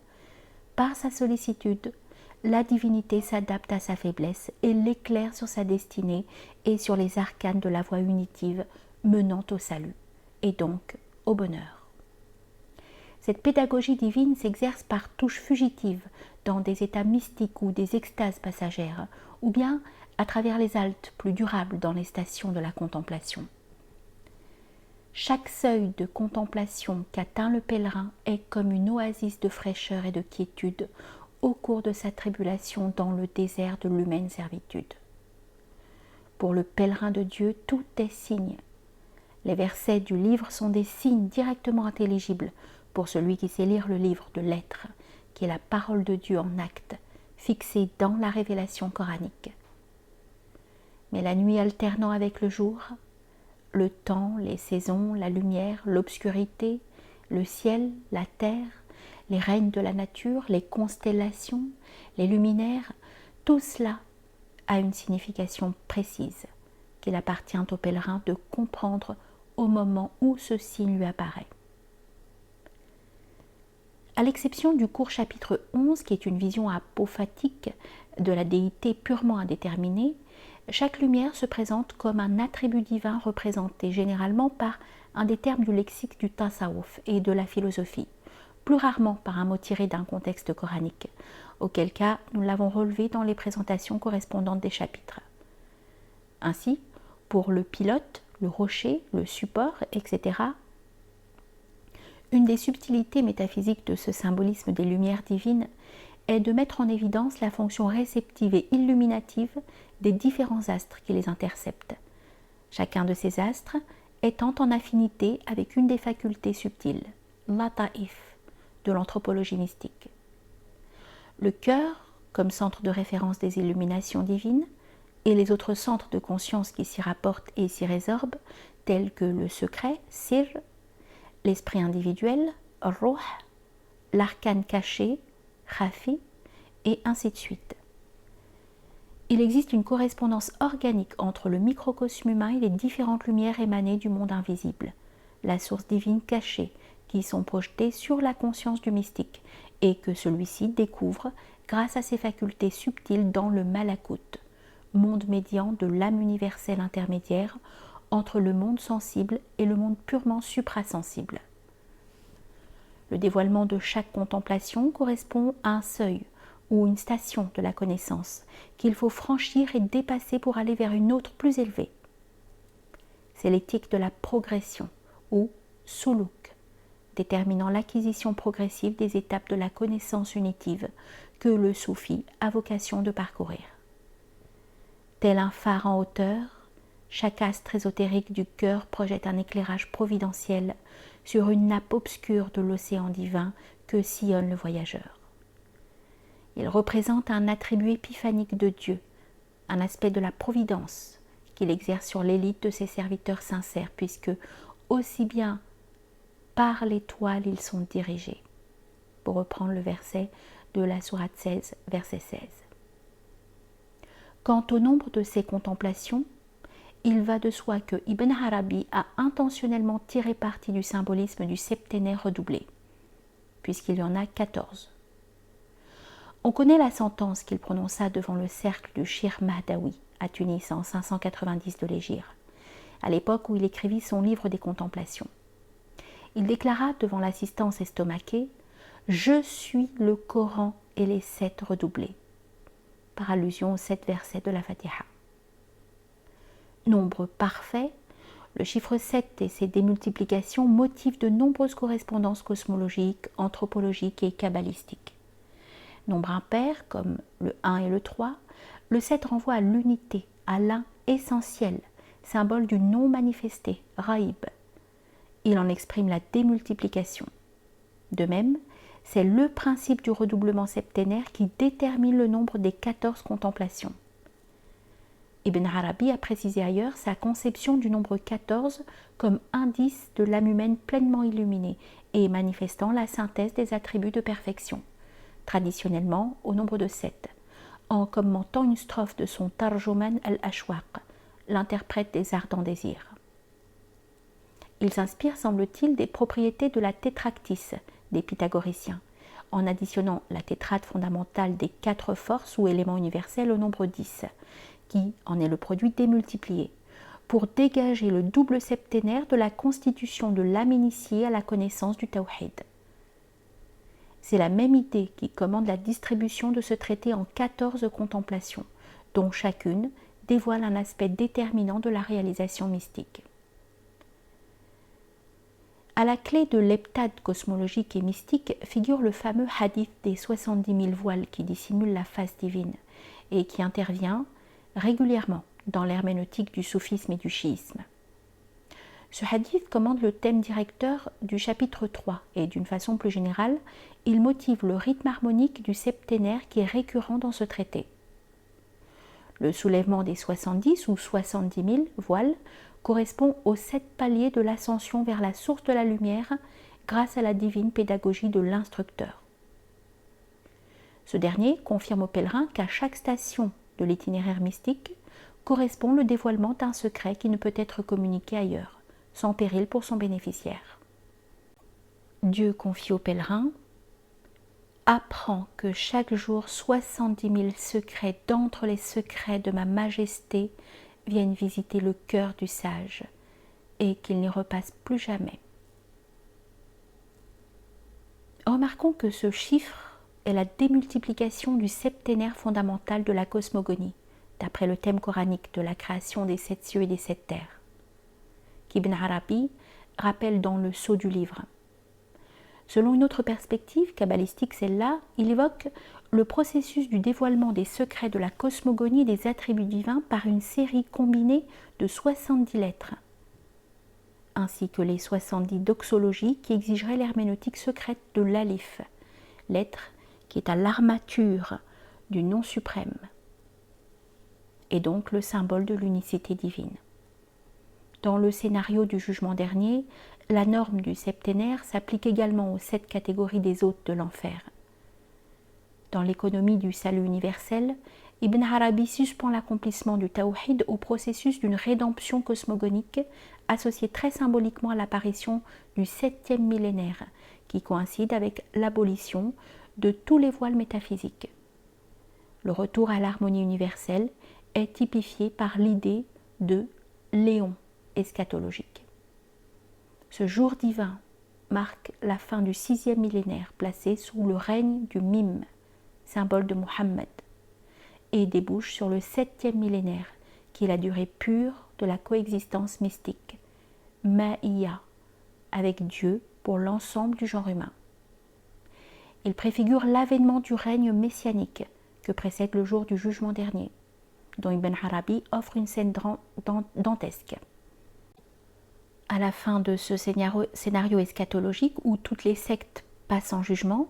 par sa sollicitude, la divinité s'adapte à sa faiblesse et l'éclaire sur sa destinée et sur les arcanes de la voie unitive menant au salut, et donc au bonheur. Cette pédagogie divine s'exerce par touches fugitives dans des états mystiques ou des extases passagères, ou bien à travers les haltes plus durables dans les stations de la contemplation. Chaque seuil de contemplation qu'atteint le pèlerin est comme une oasis de fraîcheur et de quiétude au cours de sa tribulation dans le désert de l'humaine servitude. Pour le pèlerin de Dieu, tout est signe. Les versets du livre sont des signes directement intelligibles pour celui qui sait lire le livre de l'être, qui est la parole de Dieu en acte, fixée dans la révélation coranique. Mais la nuit alternant avec le jour, le temps, les saisons, la lumière, l'obscurité, le ciel, la terre, les règnes de la nature, les constellations, les luminaires, tout cela a une signification précise qu'il appartient au pèlerin de comprendre au moment où ce signe lui apparaît. À l'exception du court chapitre 11, qui est une vision apophatique de la déité purement indéterminée, chaque lumière se présente comme un attribut divin représenté généralement par un des termes du lexique du tasawwuf et de la philosophie, plus rarement par un mot tiré d'un contexte coranique, auquel cas nous l'avons relevé dans les présentations correspondantes des chapitres. Ainsi, pour le pilote, le rocher, le support, etc., une des subtilités métaphysiques de ce symbolisme des lumières divines est de mettre en évidence la fonction réceptive et illuminative des différents astres qui les interceptent, chacun de ces astres étant en affinité avec une des facultés subtiles, lata'if, de l'anthropologie mystique. Le cœur, comme centre de référence des illuminations divines, et les autres centres de conscience qui s'y rapportent et s'y résorbent, tels que le secret, sir, l'esprit individuel, ruh, l'arcane caché, khafi, et ainsi de suite. Il existe une correspondance organique entre le microcosme humain et les différentes lumières émanées du monde invisible, la source divine cachée, qui sont projetées sur la conscience du mystique et que celui-ci découvre grâce à ses facultés subtiles dans le malakut, monde médian de l'âme universelle intermédiaire entre le monde sensible et le monde purement suprasensible. Le dévoilement de chaque contemplation correspond à un seuil ou une station de la connaissance qu'il faut franchir et dépasser pour aller vers une autre plus élevée. C'est l'éthique de la progression ou suluk, déterminant l'acquisition progressive des étapes de la connaissance unitive que le soufi a vocation de parcourir. Tel un phare en hauteur, chaque astre ésotérique du cœur projette un éclairage providentiel sur une nappe obscure de l'océan divin que sillonne le voyageur. Il représente un attribut épiphanique de Dieu, un aspect de la providence qu'il exerce sur l'élite de ses serviteurs sincères, puisque aussi bien par l'étoile ils sont dirigés. Pour reprendre le verset de la sourate 16, verset 16. Quant au nombre de ces contemplations, il va de soi que Ibn Arabi a intentionnellement tiré parti du symbolisme du septénaire redoublé, puisqu'il y en a 14. On connaît la sentence qu'il prononça devant le cercle du Shir Mahdawi à Tunis en 590 de l'Hégire, à l'époque où il écrivit son livre des contemplations. Il déclara devant l'assistance estomaquée « Je suis le Coran et les 7 redoublés », par allusion aux 7 versets de la Fatiha. Nombre parfait, le chiffre 7 et ses démultiplications motivent de nombreuses correspondances cosmologiques, anthropologiques et kabbalistiques. Nombre impair, comme le 1 et le 3, le 7 renvoie à l'unité, à l'un essentiel, symbole du non manifesté, raïb. Il en exprime la démultiplication. De même, c'est le principe du redoublement septénaire qui détermine le nombre des 14 contemplations. Ibn Arabi a précisé ailleurs sa conception du nombre 14 comme indice de l'âme humaine pleinement illuminée et manifestant la synthèse des attributs de perfection, traditionnellement au nombre de 7, en commentant une strophe de son Tarjuman al-Ashwaq, l'interprète des ardents désirs. Il s'inspire, semble-t-il, des propriétés de la tétractys des pythagoriciens, en additionnant la tétrade fondamentale des 4 forces ou éléments universels au nombre 10, qui en est le produit démultiplié, pour dégager le double septénaire de la constitution de l'âme initiée à la connaissance du Tawhid. C'est la même idée qui commande la distribution de ce traité en 14 contemplations, dont chacune dévoile un aspect déterminant de la réalisation mystique. À la clé de l'heptade cosmologique et mystique figure le fameux hadith des 70 000 voiles qui dissimulent la face divine et qui intervient régulièrement dans l'herméneutique du soufisme et du chiisme. Ce hadith commande le thème directeur du chapitre 3 et d'une façon plus générale, il motive le rythme harmonique du septénaire qui est récurrent dans ce traité. Le soulèvement des 70 ou 70 000 voiles correspond aux 7 paliers de l'ascension vers la source de la lumière grâce à la divine pédagogie de l'instructeur. Ce dernier confirme aux pèlerins qu'à chaque station de l'itinéraire mystique correspond le dévoilement d'un secret qui ne peut être communiqué ailleurs, sans péril pour son bénéficiaire. Dieu confie aux pèlerins « Apprends que chaque jour 70 000 secrets d'entre les secrets de ma majesté viennent visiter le cœur du sage et qu'il n'y repasse plus jamais. » Remarquons que ce chiffre est la démultiplication du septénaire fondamental de la cosmogonie, d'après le thème coranique de la création des 7 cieux et des 7 terres, qu'Ibn Arabi rappelle dans le sceau du livre. Selon une autre perspective, kabbalistique celle-là, il évoque le processus du dévoilement des secrets de la cosmogonie et des attributs divins par une série combinée de 70 lettres, ainsi que les 70 doxologies qui exigeraient l'herméneutique secrète de l'alif, lettre qui est à l'armature du nom suprême. et donc le symbole de l'unicité divine. Dans le scénario du jugement dernier, la norme du septénaire s'applique également aux 7 catégories des hôtes de l'enfer. Dans l'économie du salut universel, Ibn Arabi suspend l'accomplissement du tawhid au processus d'une rédemption cosmogonique associée très symboliquement à l'apparition du 7e millénaire, qui coïncide avec l'abolition de tous les voiles métaphysiques. Le retour à l'harmonie universelle est typifié par l'idée de léon eschatologique. Ce jour divin marque la fin du 6e millénaire placé sous le règne du Mim, symbole de Muhammad, et débouche sur le 7e millénaire qui est la durée pure de la coexistence mystique, Ma'iyya, avec Dieu pour l'ensemble du genre humain. Il préfigure l'avènement du règne messianique que précède le jour du jugement dernier, dont Ibn Arabi offre une scène dantesque. À la fin de ce scénario eschatologique où toutes les sectes passent en jugement,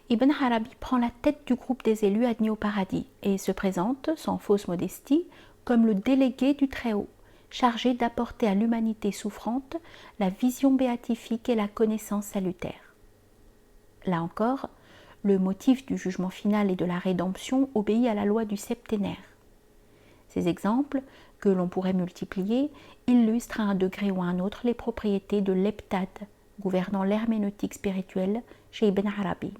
Ibn Arabi prend la tête du groupe des élus admis au paradis et se présente, sans fausse modestie, comme le délégué du Très-Haut, chargé d'apporter à l'humanité souffrante la vision béatifique et la connaissance salutaire. Là encore, le motif du jugement final et de la rédemption obéit à la loi du septénaire. Ces exemples, que l'on pourrait multiplier, illustrent à un degré ou à un autre les propriétés de l'heptade, gouvernant l'herméneutique spirituelle chez Ibn Arabi.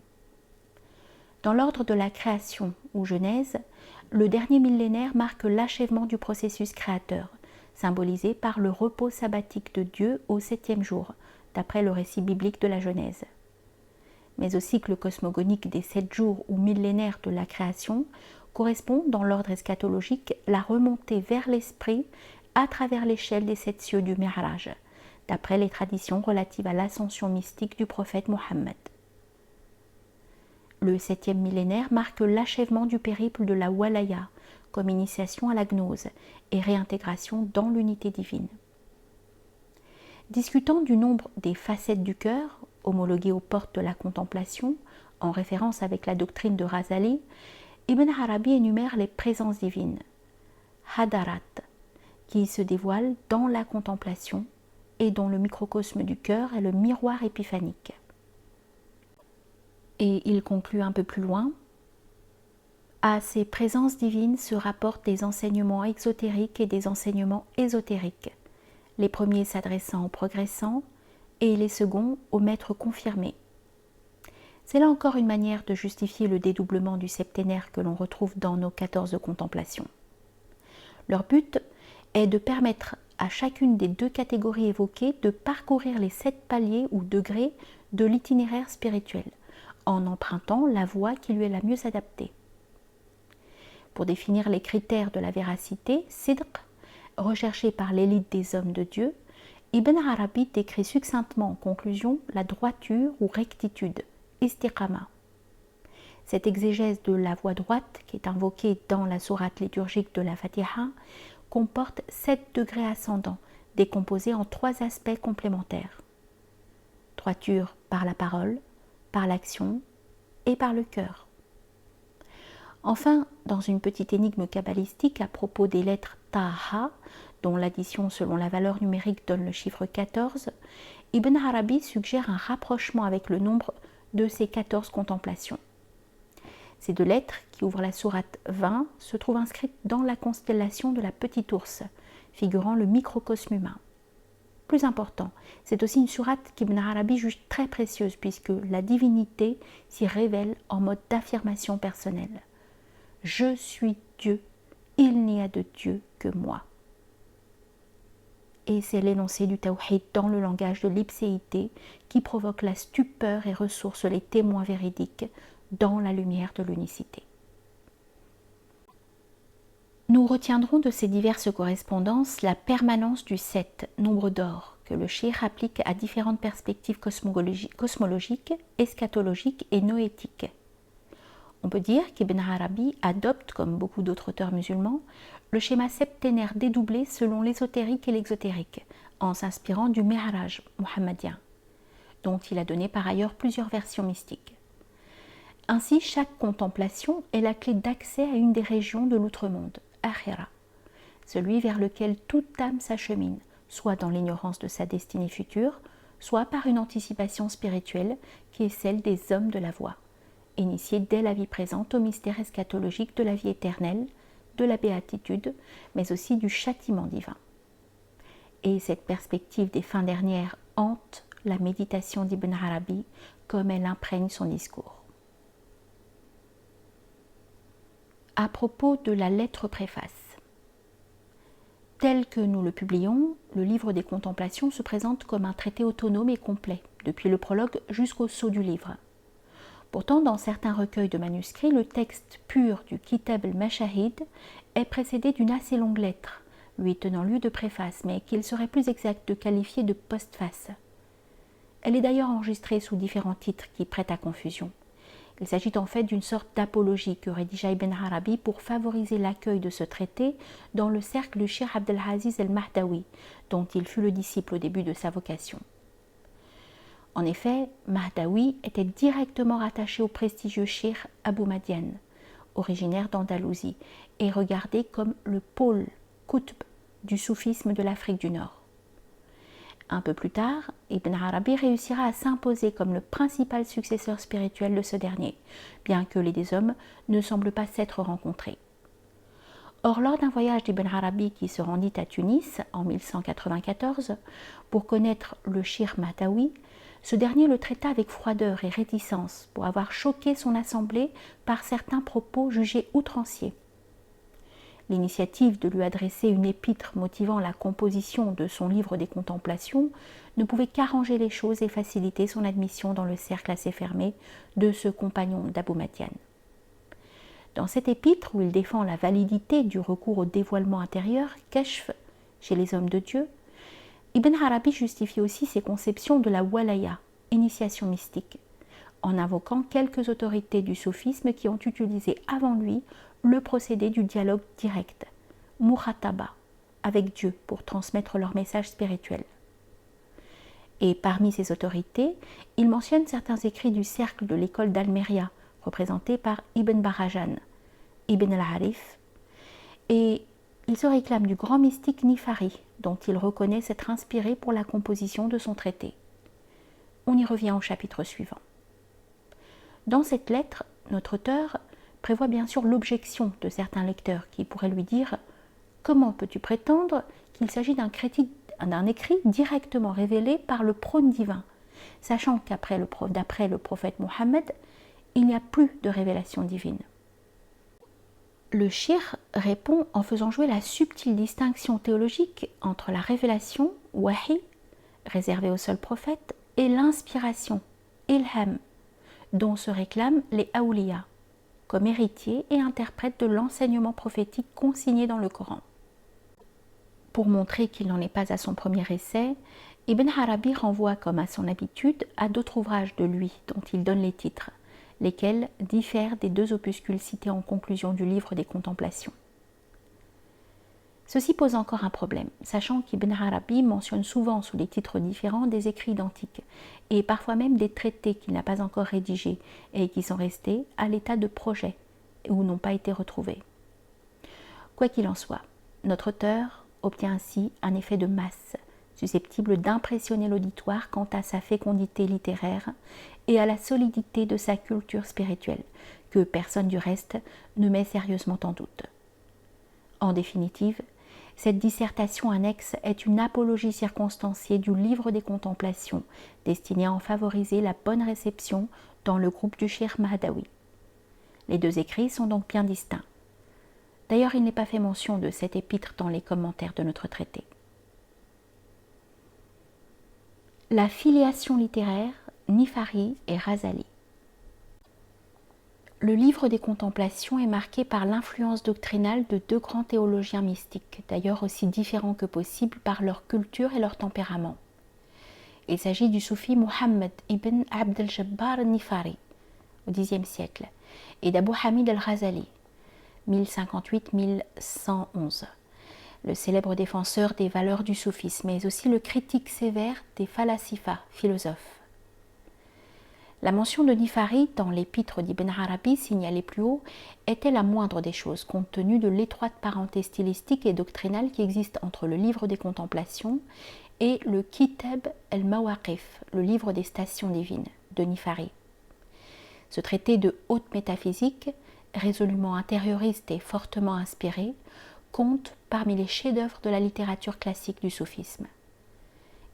Dans l'ordre de la création ou Genèse, le dernier millénaire marque l'achèvement du processus créateur, symbolisé par le repos sabbatique de Dieu au 7e jour, d'après le récit biblique de la Genèse. Mais au cycle cosmogonique des 7 jours ou millénaires de la création, correspond, dans l'ordre eschatologique, la remontée vers l'esprit à travers l'échelle des 7 cieux du Mi'raj, d'après les traditions relatives à l'ascension mystique du prophète Mohammed. Le 7e millénaire marque l'achèvement du périple de la Walaya, comme initiation à la gnose et réintégration dans l'unité divine. Discutant du nombre des facettes du cœur, homologuées aux portes de la contemplation, en référence avec la doctrine de Razali, Ibn Arabi énumère les présences divines, Hadarat, qui se dévoilent dans la contemplation et dont le microcosme du cœur est le miroir épiphanique. Et il conclut un peu plus loin, à ces présences divines se rapportent des enseignements exotériques et des enseignements ésotériques, les premiers s'adressant aux progressants et les seconds aux maîtres confirmés. C'est là encore une manière de justifier le dédoublement du septénaire que l'on retrouve dans nos 14 contemplations. Leur but est de permettre à chacune des 2 catégories évoquées de parcourir les 7 paliers ou degrés de l'itinéraire spirituel, en empruntant la voie qui lui est la mieux adaptée. Pour définir les critères de la véracité, sidq, recherché par l'élite des hommes de Dieu, Ibn Arabi décrit succinctement en conclusion la droiture ou rectitude, istiqama. Cette exégèse de la voie droite, qui est invoquée dans la sourate liturgique de la Fatiha, comporte 7 degrés ascendants, décomposés en 3 aspects complémentaires. Droiture par la parole, par l'action et par le cœur. Enfin, dans une petite énigme kabbalistique à propos des lettres Taha, dont l'addition selon la valeur numérique donne le chiffre 14, Ibn Arabi suggère un rapprochement avec le nombre de ces 14 contemplations. Ces 2 lettres, qui ouvrent la sourate 20, se trouvent inscrites dans la constellation de la Petite Ourse, figurant le microcosme humain. Plus important, c'est aussi une sourate qu'Ibn Arabi juge très précieuse puisque la divinité s'y révèle en mode d'affirmation personnelle. Je suis Dieu, il n'y a de Dieu que moi. Et c'est l'énoncé du tawhid dans le langage de l'ipséité qui provoque la stupeur et ressource les témoins véridiques dans la lumière de l'unicité. Nous retiendrons de ces diverses correspondances la permanence du 7, nombre d'or, que le cheikh applique à différentes perspectives cosmologiques, eschatologiques et noétiques. On peut dire qu'Ibn Arabi adopte, comme beaucoup d'autres auteurs musulmans, le schéma septénaire dédoublé selon l'ésotérique et l'exotérique, en s'inspirant du Mi'raj muhammadien, dont il a donné par ailleurs plusieurs versions mystiques. Ainsi, chaque contemplation est la clé d'accès à une des régions de l'outre-monde, Akhira, celui vers lequel toute âme s'achemine, soit dans l'ignorance de sa destinée future, soit par une anticipation spirituelle qui est celle des hommes de la voie, initiés dès la vie présente au mystère eschatologique de la vie éternelle, de la béatitude, mais aussi du châtiment divin. Et cette perspective des fins dernières hante la méditation d'Ibn Arabi comme elle imprègne son discours. À propos de la lettre préface. Tel que nous le publions, le livre des contemplations se présente comme un traité autonome et complet, depuis le prologue jusqu'au sceau du livre. Pourtant, dans certains recueils de manuscrits, le texte pur du Kitab al-Mashahid est précédé d'une assez longue lettre, lui tenant lieu de préface, mais qu'il serait plus exact de qualifier de postface. Elle est d'ailleurs enregistrée sous différents titres qui prêtent à confusion. Il s'agit en fait d'une sorte d'apologie que rédigea Ibn Arabi pour favoriser l'accueil de ce traité dans le cercle du Cheikh Abdelaziz el-Mahdawi, dont il fut le disciple au début de sa vocation. En effet, Mahdawi était directement rattaché au prestigieux Cheikh Abou Madian, originaire d'Andalousie, et regardé comme le pôle Qutb du soufisme de l'Afrique du Nord. Un peu plus tard, Ibn Arabi réussira à s'imposer comme le principal successeur spirituel de ce dernier, bien que les deux hommes ne semblent pas s'être rencontrés. Or, lors d'un voyage d'Ibn Arabi qui se rendit à Tunis en 1194 pour connaître le Cheikh Mahdawi, ce dernier le traita avec froideur et réticence pour avoir choqué son assemblée par certains propos jugés outranciers. L'initiative de lui adresser une épître motivant la composition de son livre des contemplations ne pouvait qu'arranger les choses et faciliter son admission dans le cercle assez fermé de ce compagnon d'Abou Madian. Dans cette épître où il défend la validité du recours au dévoilement intérieur, kashf, chez les hommes de Dieu, Ibn Arabi justifie aussi ses conceptions de la walaya, initiation mystique, en invoquant quelques autorités du soufisme qui ont utilisé avant lui le procédé du dialogue direct, mukhataba, avec Dieu pour transmettre leur message spirituel. Et parmi ces autorités, il mentionne certains écrits du cercle de l'école d'Almeria, représenté par Ibn Barajan, Ibn al-Arif, et il se réclame du grand mystique Nifari, dont il reconnaît s'être inspiré pour la composition de son traité. On y revient au chapitre suivant. Dans cette lettre, notre auteur prévoit bien sûr l'objection de certains lecteurs qui pourraient lui dire « Comment peux-tu prétendre qu'il s'agit d'un écrit directement révélé par le prône divin, sachant qu'après d'après le prophète Mohammed, il n'y a plus de révélation divine ?» Le shir répond en faisant jouer la subtile distinction théologique entre la révélation, wahi, réservée au seul prophète, et l'inspiration, ilham, dont se réclament les awliya, comme héritiers et interprètes de l'enseignement prophétique consigné dans le Coran. Pour montrer qu'il n'en est pas à son premier essai, Ibn Arabi renvoie, comme à son habitude, à d'autres ouvrages de lui dont il donne les titres, lesquels diffèrent des deux opuscules cités en conclusion du livre des contemplations. Ceci pose encore un problème, sachant qu'Ibn Arabi mentionne souvent sous des titres différents des écrits identiques, et parfois même des traités qu'il n'a pas encore rédigés et qui sont restés à l'état de projet ou n'ont pas été retrouvés. Quoi qu'il en soit, notre auteur obtient ainsi un effet de masse, susceptible d'impressionner l'auditoire quant à sa fécondité littéraire et à la solidité de sa culture spirituelle, que personne du reste ne met sérieusement en doute. En définitive, cette dissertation annexe est une apologie circonstanciée du livre des contemplations, destinée à en favoriser la bonne réception dans le groupe du Cheikh Mahdawi. Les deux écrits sont donc bien distincts. D'ailleurs, il n'est pas fait mention de cette épître dans les commentaires de notre traité. La filiation littéraire, Nifari et Razali. Le livre des contemplations est marqué par l'influence doctrinale de deux grands théologiens mystiques, d'ailleurs aussi différents que possible par leur culture et leur tempérament. Il s'agit du soufi Muhammad ibn Abd al-Jabbar al-Nifari, au Xe siècle, et d'Abu Hamid al-Ghazali, 1058-1111, le célèbre défenseur des valeurs du soufisme, mais aussi le critique sévère des falasifas, philosophes. La mention de Nifari dans l'épître d'Ibn Arabi signalée plus haut était la moindre des choses, compte tenu de l'étroite parenté stylistique et doctrinale qui existe entre le livre des contemplations et le Kitab el-Mawaqif, le livre des stations divines de Nifari. Ce traité de haute métaphysique, résolument intérioriste et fortement inspiré, compte parmi les chefs-d'œuvre de la littérature classique du soufisme.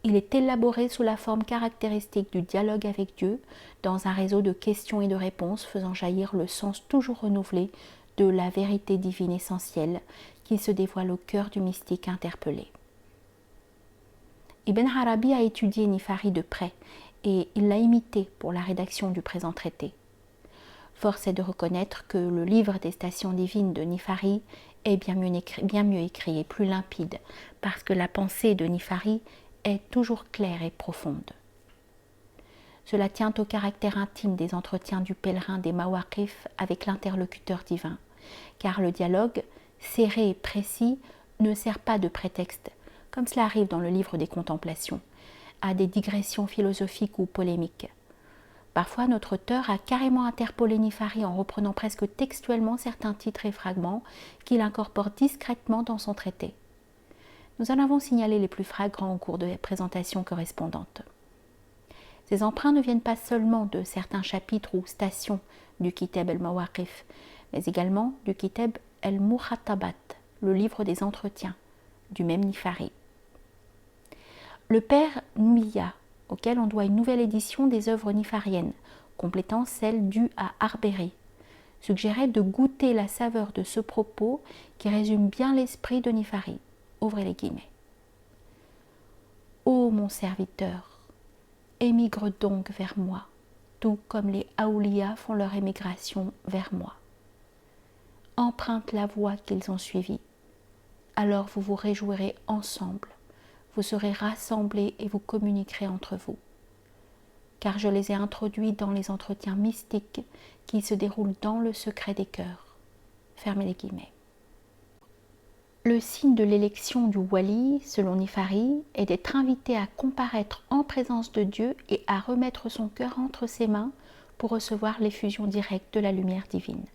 Il est élaboré sous la forme caractéristique du dialogue avec Dieu, dans un réseau de questions et de réponses faisant jaillir le sens toujours renouvelé de la vérité divine essentielle qui se dévoile au cœur du mystique interpellé. Ibn Arabi a étudié Nifari de près et il l'a imité pour la rédaction du présent traité. Force est de reconnaître que le livre des stations divines de Nifari est bien mieux écrit et plus limpide, parce que la pensée de Nifari est toujours claire et profonde. Cela tient au caractère intime des entretiens du pèlerin des Mawaqif avec l'interlocuteur divin, car le dialogue, serré et précis, ne sert pas de prétexte, comme cela arrive dans le livre des contemplations, à des digressions philosophiques ou polémiques. Parfois, notre auteur a carrément interpolé Nifari en reprenant presque textuellement certains titres et fragments qu'il incorpore discrètement dans son traité. Nous en avons signalé les plus flagrants au cours de la présentation correspondante. Ces emprunts ne viennent pas seulement de certains chapitres ou stations du Kitab el-Mawaqif, mais également du Kitab el-Mukhatabat, le livre des entretiens, du même Nifari. Le père Noumiya, auquel on doit une nouvelle édition des œuvres nifariennes, complétant celle due à Arberi, suggérait de goûter la saveur de ce propos qui résume bien l'esprit de Nifari. Ouvrez les guillemets. Ô mon serviteur, émigre donc vers moi, tout comme les Aoulias font leur émigration vers moi. Emprunte la voie qu'ils ont suivie, alors vous vous réjouirez ensemble, vous serez rassemblés et vous communiquerez entre vous. Car je les ai introduits dans les entretiens mystiques qui se déroulent dans le secret des cœurs. Fermez les guillemets. Le signe de l'élection du wali, selon Nifari, est d'être invité à comparaître en présence de Dieu et à remettre son cœur entre ses mains pour recevoir l'effusion directe de la lumière divine.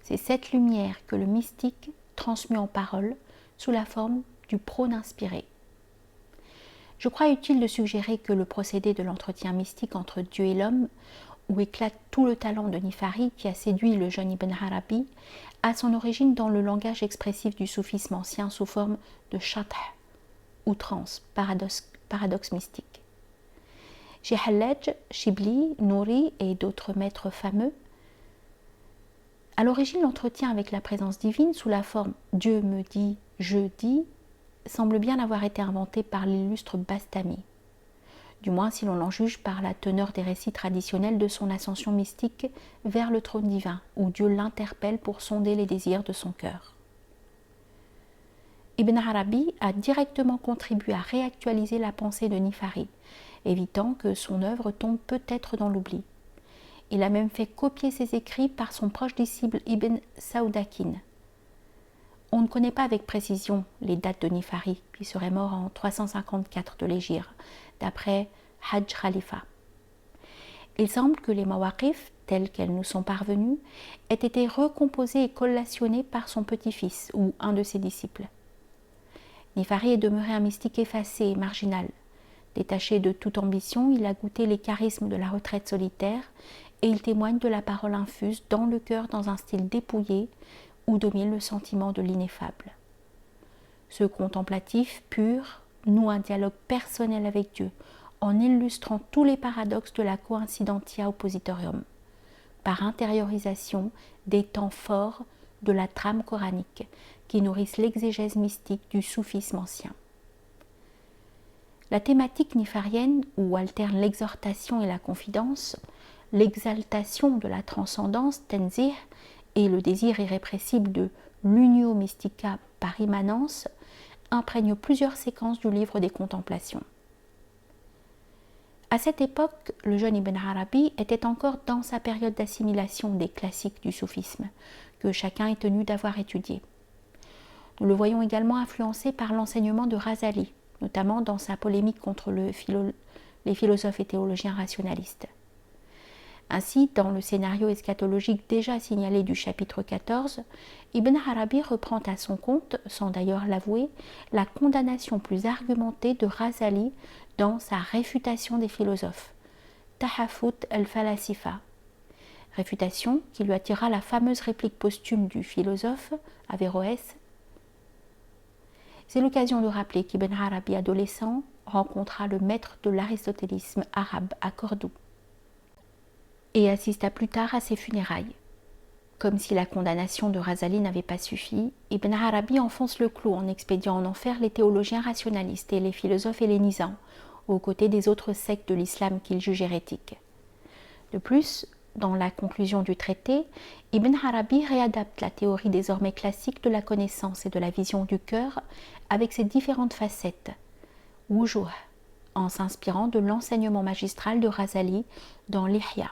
C'est cette lumière que le mystique transmet en parole sous la forme du prône inspiré. Je crois utile de suggérer que le procédé de l'entretien mystique entre Dieu et l'homme, où éclate tout le talent de Nifari qui a séduit le jeune Ibn Arabi, a son origine dans le langage expressif du soufisme ancien sous forme de shath, ou transe, paradoxe mystique. Chez Hallaj, Shibli, Nouri et d'autres maîtres fameux, à l'origine l'entretien avec la présence divine sous la forme « Dieu me dit, je dis » semble bien avoir été inventé par l'illustre Bastami, du moins si l'on en juge par la teneur des récits traditionnels de son ascension mystique vers le trône divin, où Dieu l'interpelle pour sonder les désirs de son cœur. Ibn Arabi a directement contribué à réactualiser la pensée de Nifari, évitant que son œuvre tombe peut-être dans l'oubli. Il a même fait copier ses écrits par son proche disciple Ibn Saoudakin. On ne connaît pas avec précision les dates de Nifari, qui serait mort en 354 de l'Hégire, d'après Hajj Khalifa. Il semble que les Mawaqif, telles qu'elles nous sont parvenues, aient été recomposées et collationnées par son petit-fils ou un de ses disciples. Nifari est demeuré un mystique effacé et marginal. Détaché de toute ambition, il a goûté les charismes de la retraite solitaire et il témoigne de la parole infuse dans le cœur dans un style dépouillé où domine le sentiment de l'ineffable. Ce contemplatif pur noue un dialogue personnel avec Dieu en illustrant tous les paradoxes de la coincidentia oppositorium, par intériorisation des temps forts de la trame coranique qui nourrissent l'exégèse mystique du soufisme ancien. La thématique nifarienne, où alternent l'exhortation et la confidence, l'exaltation de la transcendance, tenzih, et le désir irrépressible de l'unio mystica par immanence, imprègne plusieurs séquences du livre des contemplations. À cette époque, le jeune Ibn Arabi était encore dans sa période d'assimilation des classiques du soufisme, que chacun est tenu d'avoir étudié. Nous le voyons également influencé par l'enseignement de Razali, notamment dans sa polémique contre les philosophes et théologiens rationalistes. Ainsi, dans le scénario eschatologique déjà signalé du chapitre 14, Ibn Arabi reprend à son compte, sans d'ailleurs l'avouer, la condamnation plus argumentée de Razali dans sa réfutation des philosophes, Tahafut al-Falasifa, réfutation qui lui attira la fameuse réplique posthume du philosophe Averroès. C'est l'occasion de rappeler qu'Ibn Arabi, adolescent, rencontra le maître de l'aristotélisme arabe à Cordoue et assista plus tard à ses funérailles. Comme si la condamnation de Razali n'avait pas suffi, Ibn Arabi enfonce le clou en expédiant en enfer les théologiens rationalistes et les philosophes hellénisants, aux côtés des autres sectes de l'islam qu'il juge hérétiques. De plus, dans la conclusion du traité, Ibn Arabi réadapte la théorie désormais classique de la connaissance et de la vision du cœur avec ses différentes facettes, wujuh, en s'inspirant de l'enseignement magistral de Razali dans l'Ihya,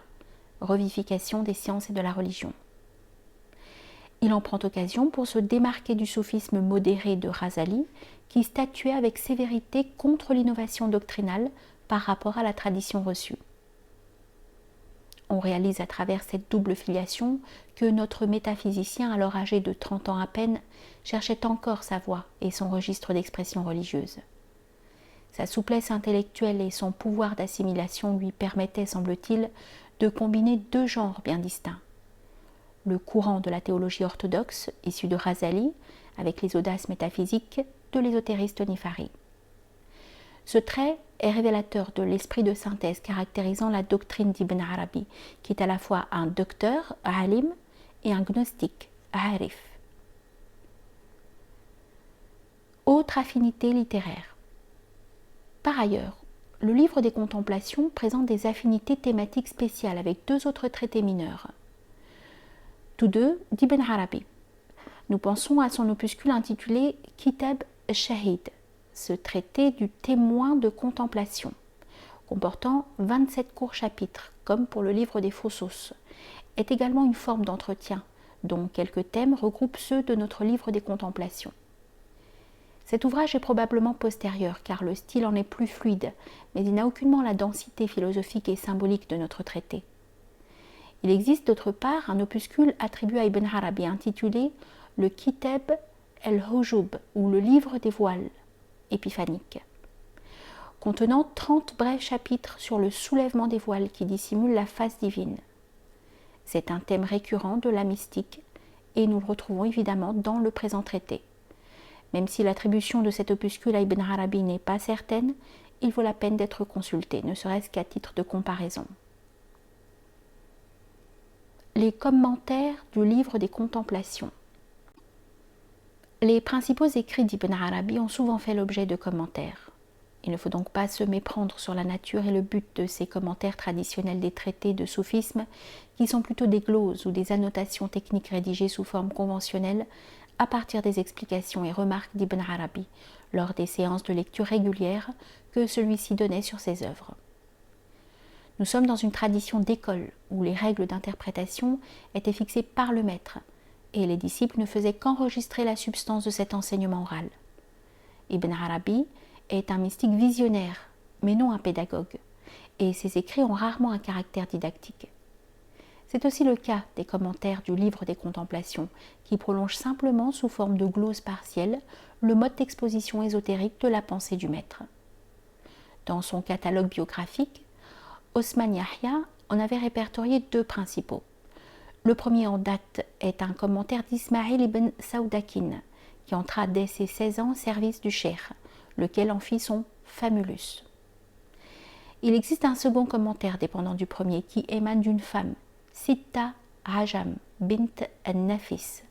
revivification des sciences et de la religion. Il en prend occasion pour se démarquer du soufisme modéré de Razali, qui statuait avec sévérité contre l'innovation doctrinale par rapport à la tradition reçue. On réalise à travers cette double filiation que notre métaphysicien, alors âgé de 30 ans à peine, cherchait encore sa voix et son registre d'expression religieuse. Sa souplesse intellectuelle et son pouvoir d'assimilation lui permettaient, semble-t-il, de combiner deux genres bien distincts. Le courant de la théologie orthodoxe, issu de Razali, avec les audaces métaphysiques de l'ésotériste Nifari. Ce trait est révélateur de l'esprit de synthèse caractérisant la doctrine d'Ibn Arabi, qui est à la fois un docteur, alim, et un gnostique, arif. Autre affinité littéraire. Par ailleurs, le livre des Contemplations présente des affinités thématiques spéciales avec deux autres traités mineurs, tous deux d'Ibn Arabi. Nous pensons à son opuscule intitulé Kitab al-Shahid, ce traité du témoin de contemplation, comportant 27 courts chapitres, comme pour le livre des Phosos, est également une forme d'entretien, dont quelques thèmes regroupent ceux de notre livre des Contemplations. Cet ouvrage est probablement postérieur, car le style en est plus fluide, mais il n'a aucunement la densité philosophique et symbolique de notre traité. Il existe d'autre part un opuscule attribué à Ibn Arabi intitulé le Kitab el-Hujub, ou le livre des voiles épiphaniques, contenant 30 brefs chapitres sur le soulèvement des voiles qui dissimulent la face divine. C'est un thème récurrent de la mystique et nous le retrouvons évidemment dans le présent traité. Même si l'attribution de cet opuscule à Ibn Arabi n'est pas certaine, il vaut la peine d'être consulté, ne serait-ce qu'à titre de comparaison. Les commentaires du livre des Contemplations. Les principaux écrits d'Ibn Arabi ont souvent fait l'objet de commentaires. Il ne faut donc pas se méprendre sur la nature et le but de ces commentaires traditionnels des traités de soufisme, qui sont plutôt des gloses ou des annotations techniques rédigées sous forme conventionnelle à partir des explications et remarques d'Ibn Arabi lors des séances de lecture régulières que celui-ci donnait sur ses œuvres. Nous sommes dans une tradition d'école où les règles d'interprétation étaient fixées par le maître et les disciples ne faisaient qu'enregistrer la substance de cet enseignement oral. Ibn Arabi est un mystique visionnaire, mais non un pédagogue, et ses écrits ont rarement un caractère didactique. C'est aussi le cas des commentaires du livre des Contemplations, qui prolongent simplement sous forme de glose partielle le mode d'exposition ésotérique de la pensée du maître. Dans son catalogue biographique, Osman Yahya en avait répertorié deux principaux. Le premier en date est un commentaire d'Ismaïl ibn Saoudakin, qui entra dès ses 16 ans au service du cheikh, lequel en fit son famulus. Il existe un second commentaire dépendant du premier qui émane d'une femme, Sitta Hajam bint al-Nafis,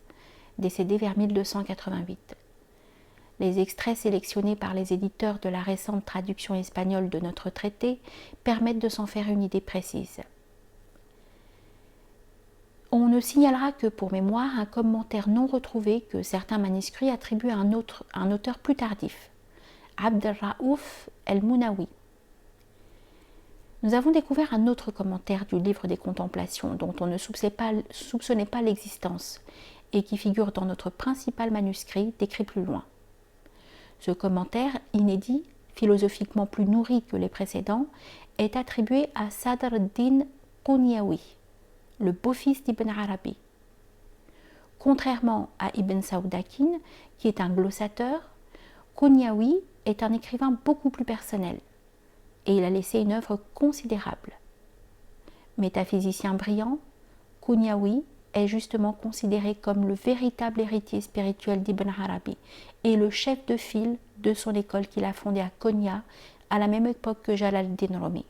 décédée vers 1288. Les extraits sélectionnés par les éditeurs de la récente traduction espagnole de notre traité permettent de s'en faire une idée précise. On ne signalera que pour mémoire un commentaire non retrouvé que certains manuscrits attribuent à un auteur plus tardif, Abd al-Raouf el-Mounawi. Nous avons découvert un autre commentaire du livre des Contemplations dont on ne soupçonnait pas l'existence et qui figure dans notre principal manuscrit décrit plus loin. Ce commentaire, inédit, philosophiquement plus nourri que les précédents, est attribué à Sadr ad-Din Kunyawi, le beau-fils d'Ibn Arabi. Contrairement à Ibn Saoudakin, qui est un glossateur, Kunyawi est un écrivain beaucoup plus personnel et il a laissé une œuvre considérable. Métaphysicien brillant, Kunyawi est justement considéré comme le véritable héritier spirituel d'Ibn Arabi et le chef de file de son école qu'il a fondée à Konya à la même époque que Jalal ad-Din Rumi.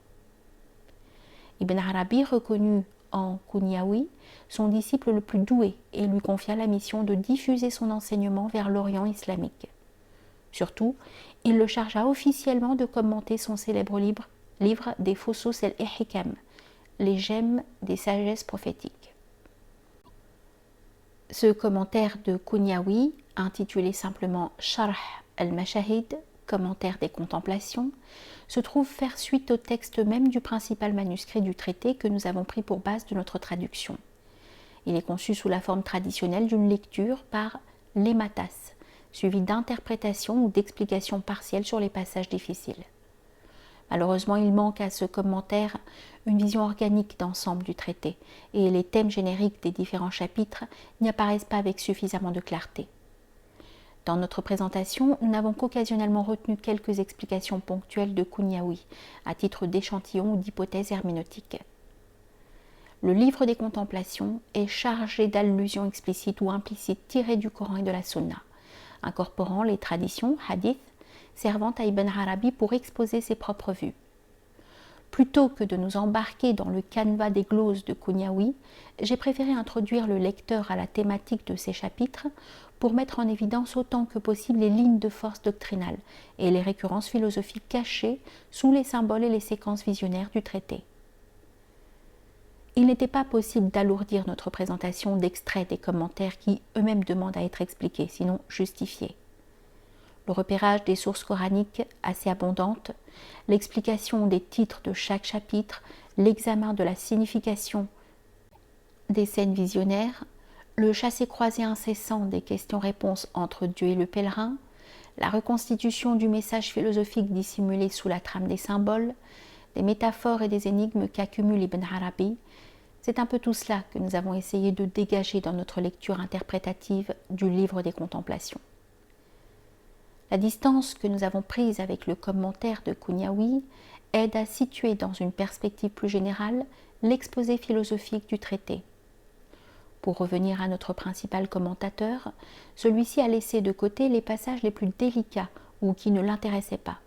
Ibn Arabi reconnut en Kunyawi son disciple le plus doué et lui confia la mission de diffuser son enseignement vers l'Orient islamique. Surtout, il le chargea officiellement de commenter son célèbre livre des Fusus al-Hikam, les gemmes des sagesses prophétiques. Ce commentaire de Kunyawi, intitulé simplement Sharh al-Mashahid, commentaire des contemplations, se trouve faire suite au texte même du principal manuscrit du traité que nous avons pris pour base de notre traduction. Il est conçu sous la forme traditionnelle d'une lecture par l'hématas, suivie d'interprétations ou d'explications partielles sur les passages difficiles. Malheureusement, il manque à ce commentaire une vision organique d'ensemble du traité, et les thèmes génériques des différents chapitres n'y apparaissent pas avec suffisamment de clarté. Dans notre présentation, nous n'avons qu'occasionnellement retenu quelques explications ponctuelles de Kunyawi, à titre d'échantillon ou d'hypothèse herméneutique. Le livre des contemplations est chargé d'allusions explicites ou implicites tirées du Coran et de la Sunna, incorporant les traditions, hadiths, servant à Ibn Arabi pour exposer ses propres vues. Plutôt que de nous embarquer dans le canevas des gloses de Kunyawi, j'ai préféré introduire le lecteur à la thématique de ces chapitres pour mettre en évidence autant que possible les lignes de force doctrinales et les récurrences philosophiques cachées sous les symboles et les séquences visionnaires du traité. Il n'était pas possible d'alourdir notre présentation d'extraits des commentaires qui eux-mêmes demandent à être expliqués, sinon justifiés. Le repérage des sources coraniques assez abondantes, l'explication des titres de chaque chapitre, l'examen de la signification des scènes visionnaires, le chassé-croisé incessant des questions-réponses entre Dieu et le pèlerin, la reconstitution du message philosophique dissimulé sous la trame des symboles, des métaphores et des énigmes qu'accumule Ibn Arabi, c'est un peu tout cela que nous avons essayé de dégager dans notre lecture interprétative du livre des contemplations. La distance que nous avons prise avec le commentaire de Kunyawi aide à situer dans une perspective plus générale l'exposé philosophique du traité. Pour revenir à notre principal commentateur, celui-ci a laissé de côté les passages les plus délicats ou qui ne l'intéressaient pas.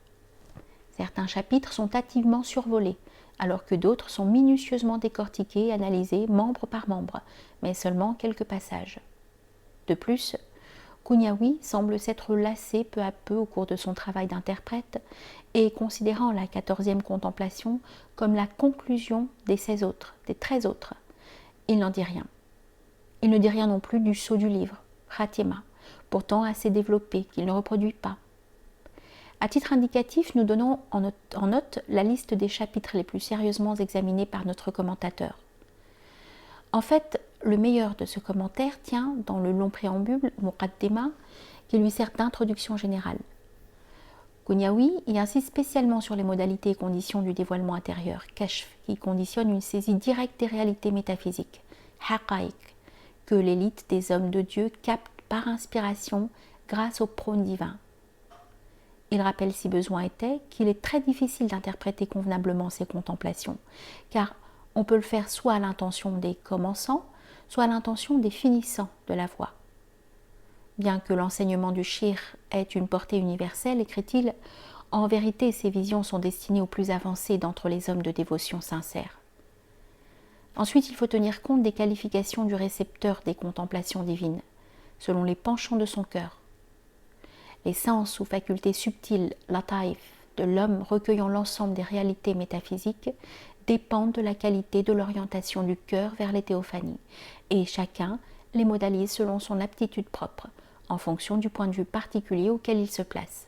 Certains chapitres sont hâtivement survolés, alors que d'autres sont minutieusement décortiqués et analysés membre par membre, mais seulement quelques passages. De plus, Kunyawi semble s'être lassé peu à peu au cours de son travail d'interprète et considérant la 14e contemplation comme la conclusion des 16 autres, des 13 autres. Il n'en dit rien. Il ne dit rien non plus du sceau du livre, Khatima, pourtant assez développé, qu'il ne reproduit pas. À titre indicatif, nous donnons en note la liste des chapitres les plus sérieusement examinés par notre commentateur. En fait, le meilleur de ce commentaire tient dans le long préambule, Muqaddima, qui lui sert d'introduction générale. Kunyawi y insiste spécialement sur les modalités et conditions du dévoilement intérieur, Kashf, qui conditionne une saisie directe des réalités métaphysiques, Haqa'iq, que l'élite des hommes de Dieu capte par inspiration grâce au prône divin. Il rappelle, si besoin était, qu'il est très difficile d'interpréter convenablement ces contemplations, car on peut le faire soit à l'intention des commençants, soit à l'intention des finissants de la voie. Bien que l'enseignement du shir ait une portée universelle, écrit-il, en vérité ces visions sont destinées aux plus avancés d'entre les hommes de dévotion sincère. Ensuite, il faut tenir compte des qualifications du récepteur des contemplations divines, selon les penchants de son cœur. Les sens ou facultés subtiles, lataïf, de l'homme recueillant l'ensemble des réalités métaphysiques dépendent de la qualité de l'orientation du cœur vers les théophanies, et chacun les modalise selon son aptitude propre, en fonction du point de vue particulier auquel il se place.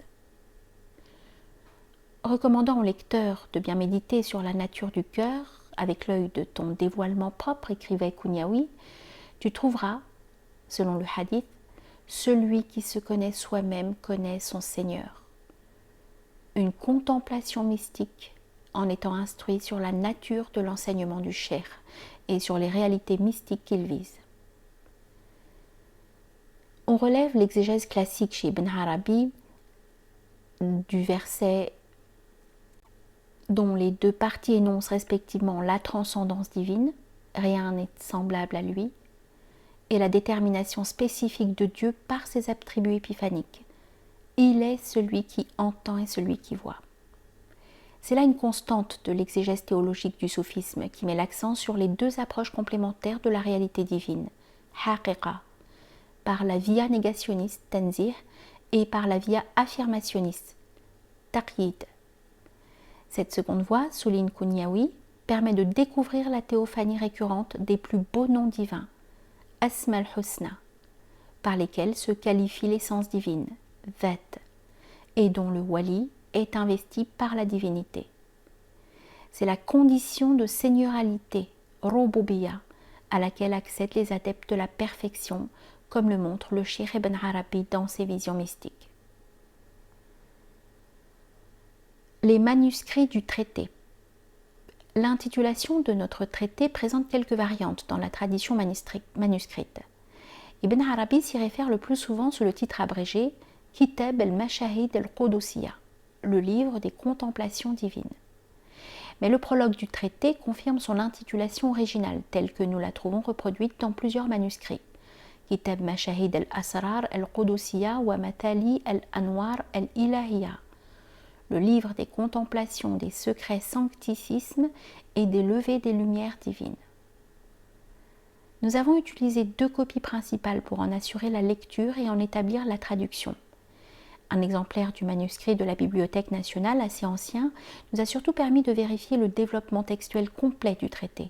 Recommandant au lecteur de bien méditer sur la nature du cœur, avec l'œil de ton dévoilement propre, écrivait Kunyawi, tu trouveras, selon le hadith, celui qui se connaît soi-même connaît son Seigneur. Une contemplation mystique en étant instruit sur la nature de l'enseignement du cheikh et sur les réalités mystiques qu'il vise. On relève l'exégèse classique chez Ibn Arabi du verset dont les deux parties énoncent respectivement la transcendance divine, rien n'est semblable à lui, et la détermination spécifique de Dieu par ses attributs épiphaniques. Il est celui qui entend et celui qui voit. C'est là une constante de l'exégèse théologique du soufisme qui met l'accent sur les deux approches complémentaires de la réalité divine, haqiqa, par la via négationniste, tanzih, et par la via affirmationniste, taqyid. Cette seconde voie, souligne Kouniaoui, permet de découvrir la théophanie récurrente des plus beaux noms divins, Asma al-Husna, par lesquels se qualifie l'essence divine, Dhat, et dont le wali est investi par la divinité. C'est la condition de seigneuralité, Rububiya, à laquelle accèdent les adeptes de la perfection, comme le montre le Cheikh Ibn Arabi dans ses visions mystiques. Les manuscrits du traité. L'intitulation de notre traité présente quelques variantes dans la tradition manuscrite. Ibn Arabi s'y réfère le plus souvent sous le titre abrégé Kitab al-Mashahid al-Qudusiya, le livre des contemplations divines. Mais le prologue du traité confirme son intitulation originale, telle que nous la trouvons reproduite dans plusieurs manuscrits. Kitab Mashahid al-Asrar al-Qudusiya wa Matali al-Anwar al-Ilahiya, le livre des contemplations des secrets sancticismes et des levées des lumières divines. Nous avons utilisé deux copies principales pour en assurer la lecture et en établir la traduction. Un exemplaire du manuscrit de la Bibliothèque nationale, assez ancien, nous a surtout permis de vérifier le développement textuel complet du traité.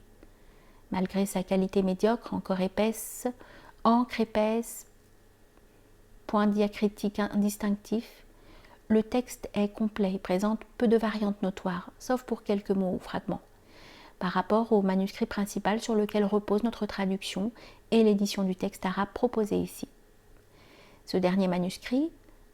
Malgré sa qualité médiocre, encre épaisse, point diacritique indistinctif, le texte est complet et présente peu de variantes notoires, sauf pour quelques mots ou fragments, par rapport au manuscrit principal sur lequel repose notre traduction et l'édition du texte arabe proposée ici. Ce dernier manuscrit,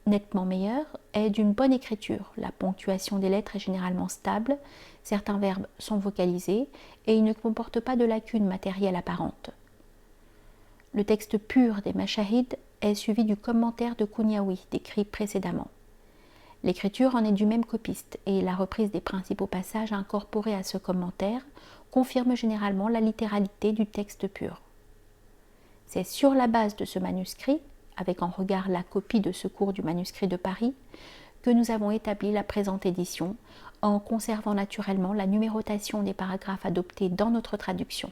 nettement meilleur, est d'une bonne écriture. La ponctuation des lettres est généralement stable, certains verbes sont vocalisés et il ne comporte pas de lacunes matérielles apparentes. Le texte pur des Mashahid est suivi du commentaire de Kouniaoui décrit précédemment. L'écriture en est du même copiste et la reprise des principaux passages incorporés à ce commentaire confirme généralement la littéralité du texte pur. C'est sur la base de ce manuscrit, avec en regard la copie de secours du manuscrit de Paris, que nous avons établi la présente édition, en conservant naturellement la numérotation des paragraphes adoptés dans notre traduction.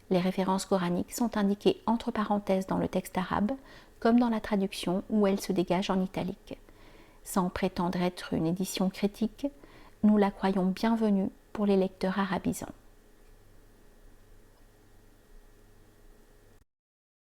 Les références coraniques sont indiquées entre parenthèses dans le texte arabe, comme dans la traduction où elles se dégagent en italique. Sans prétendre être une édition critique, nous la croyons bienvenue pour les lecteurs arabisants.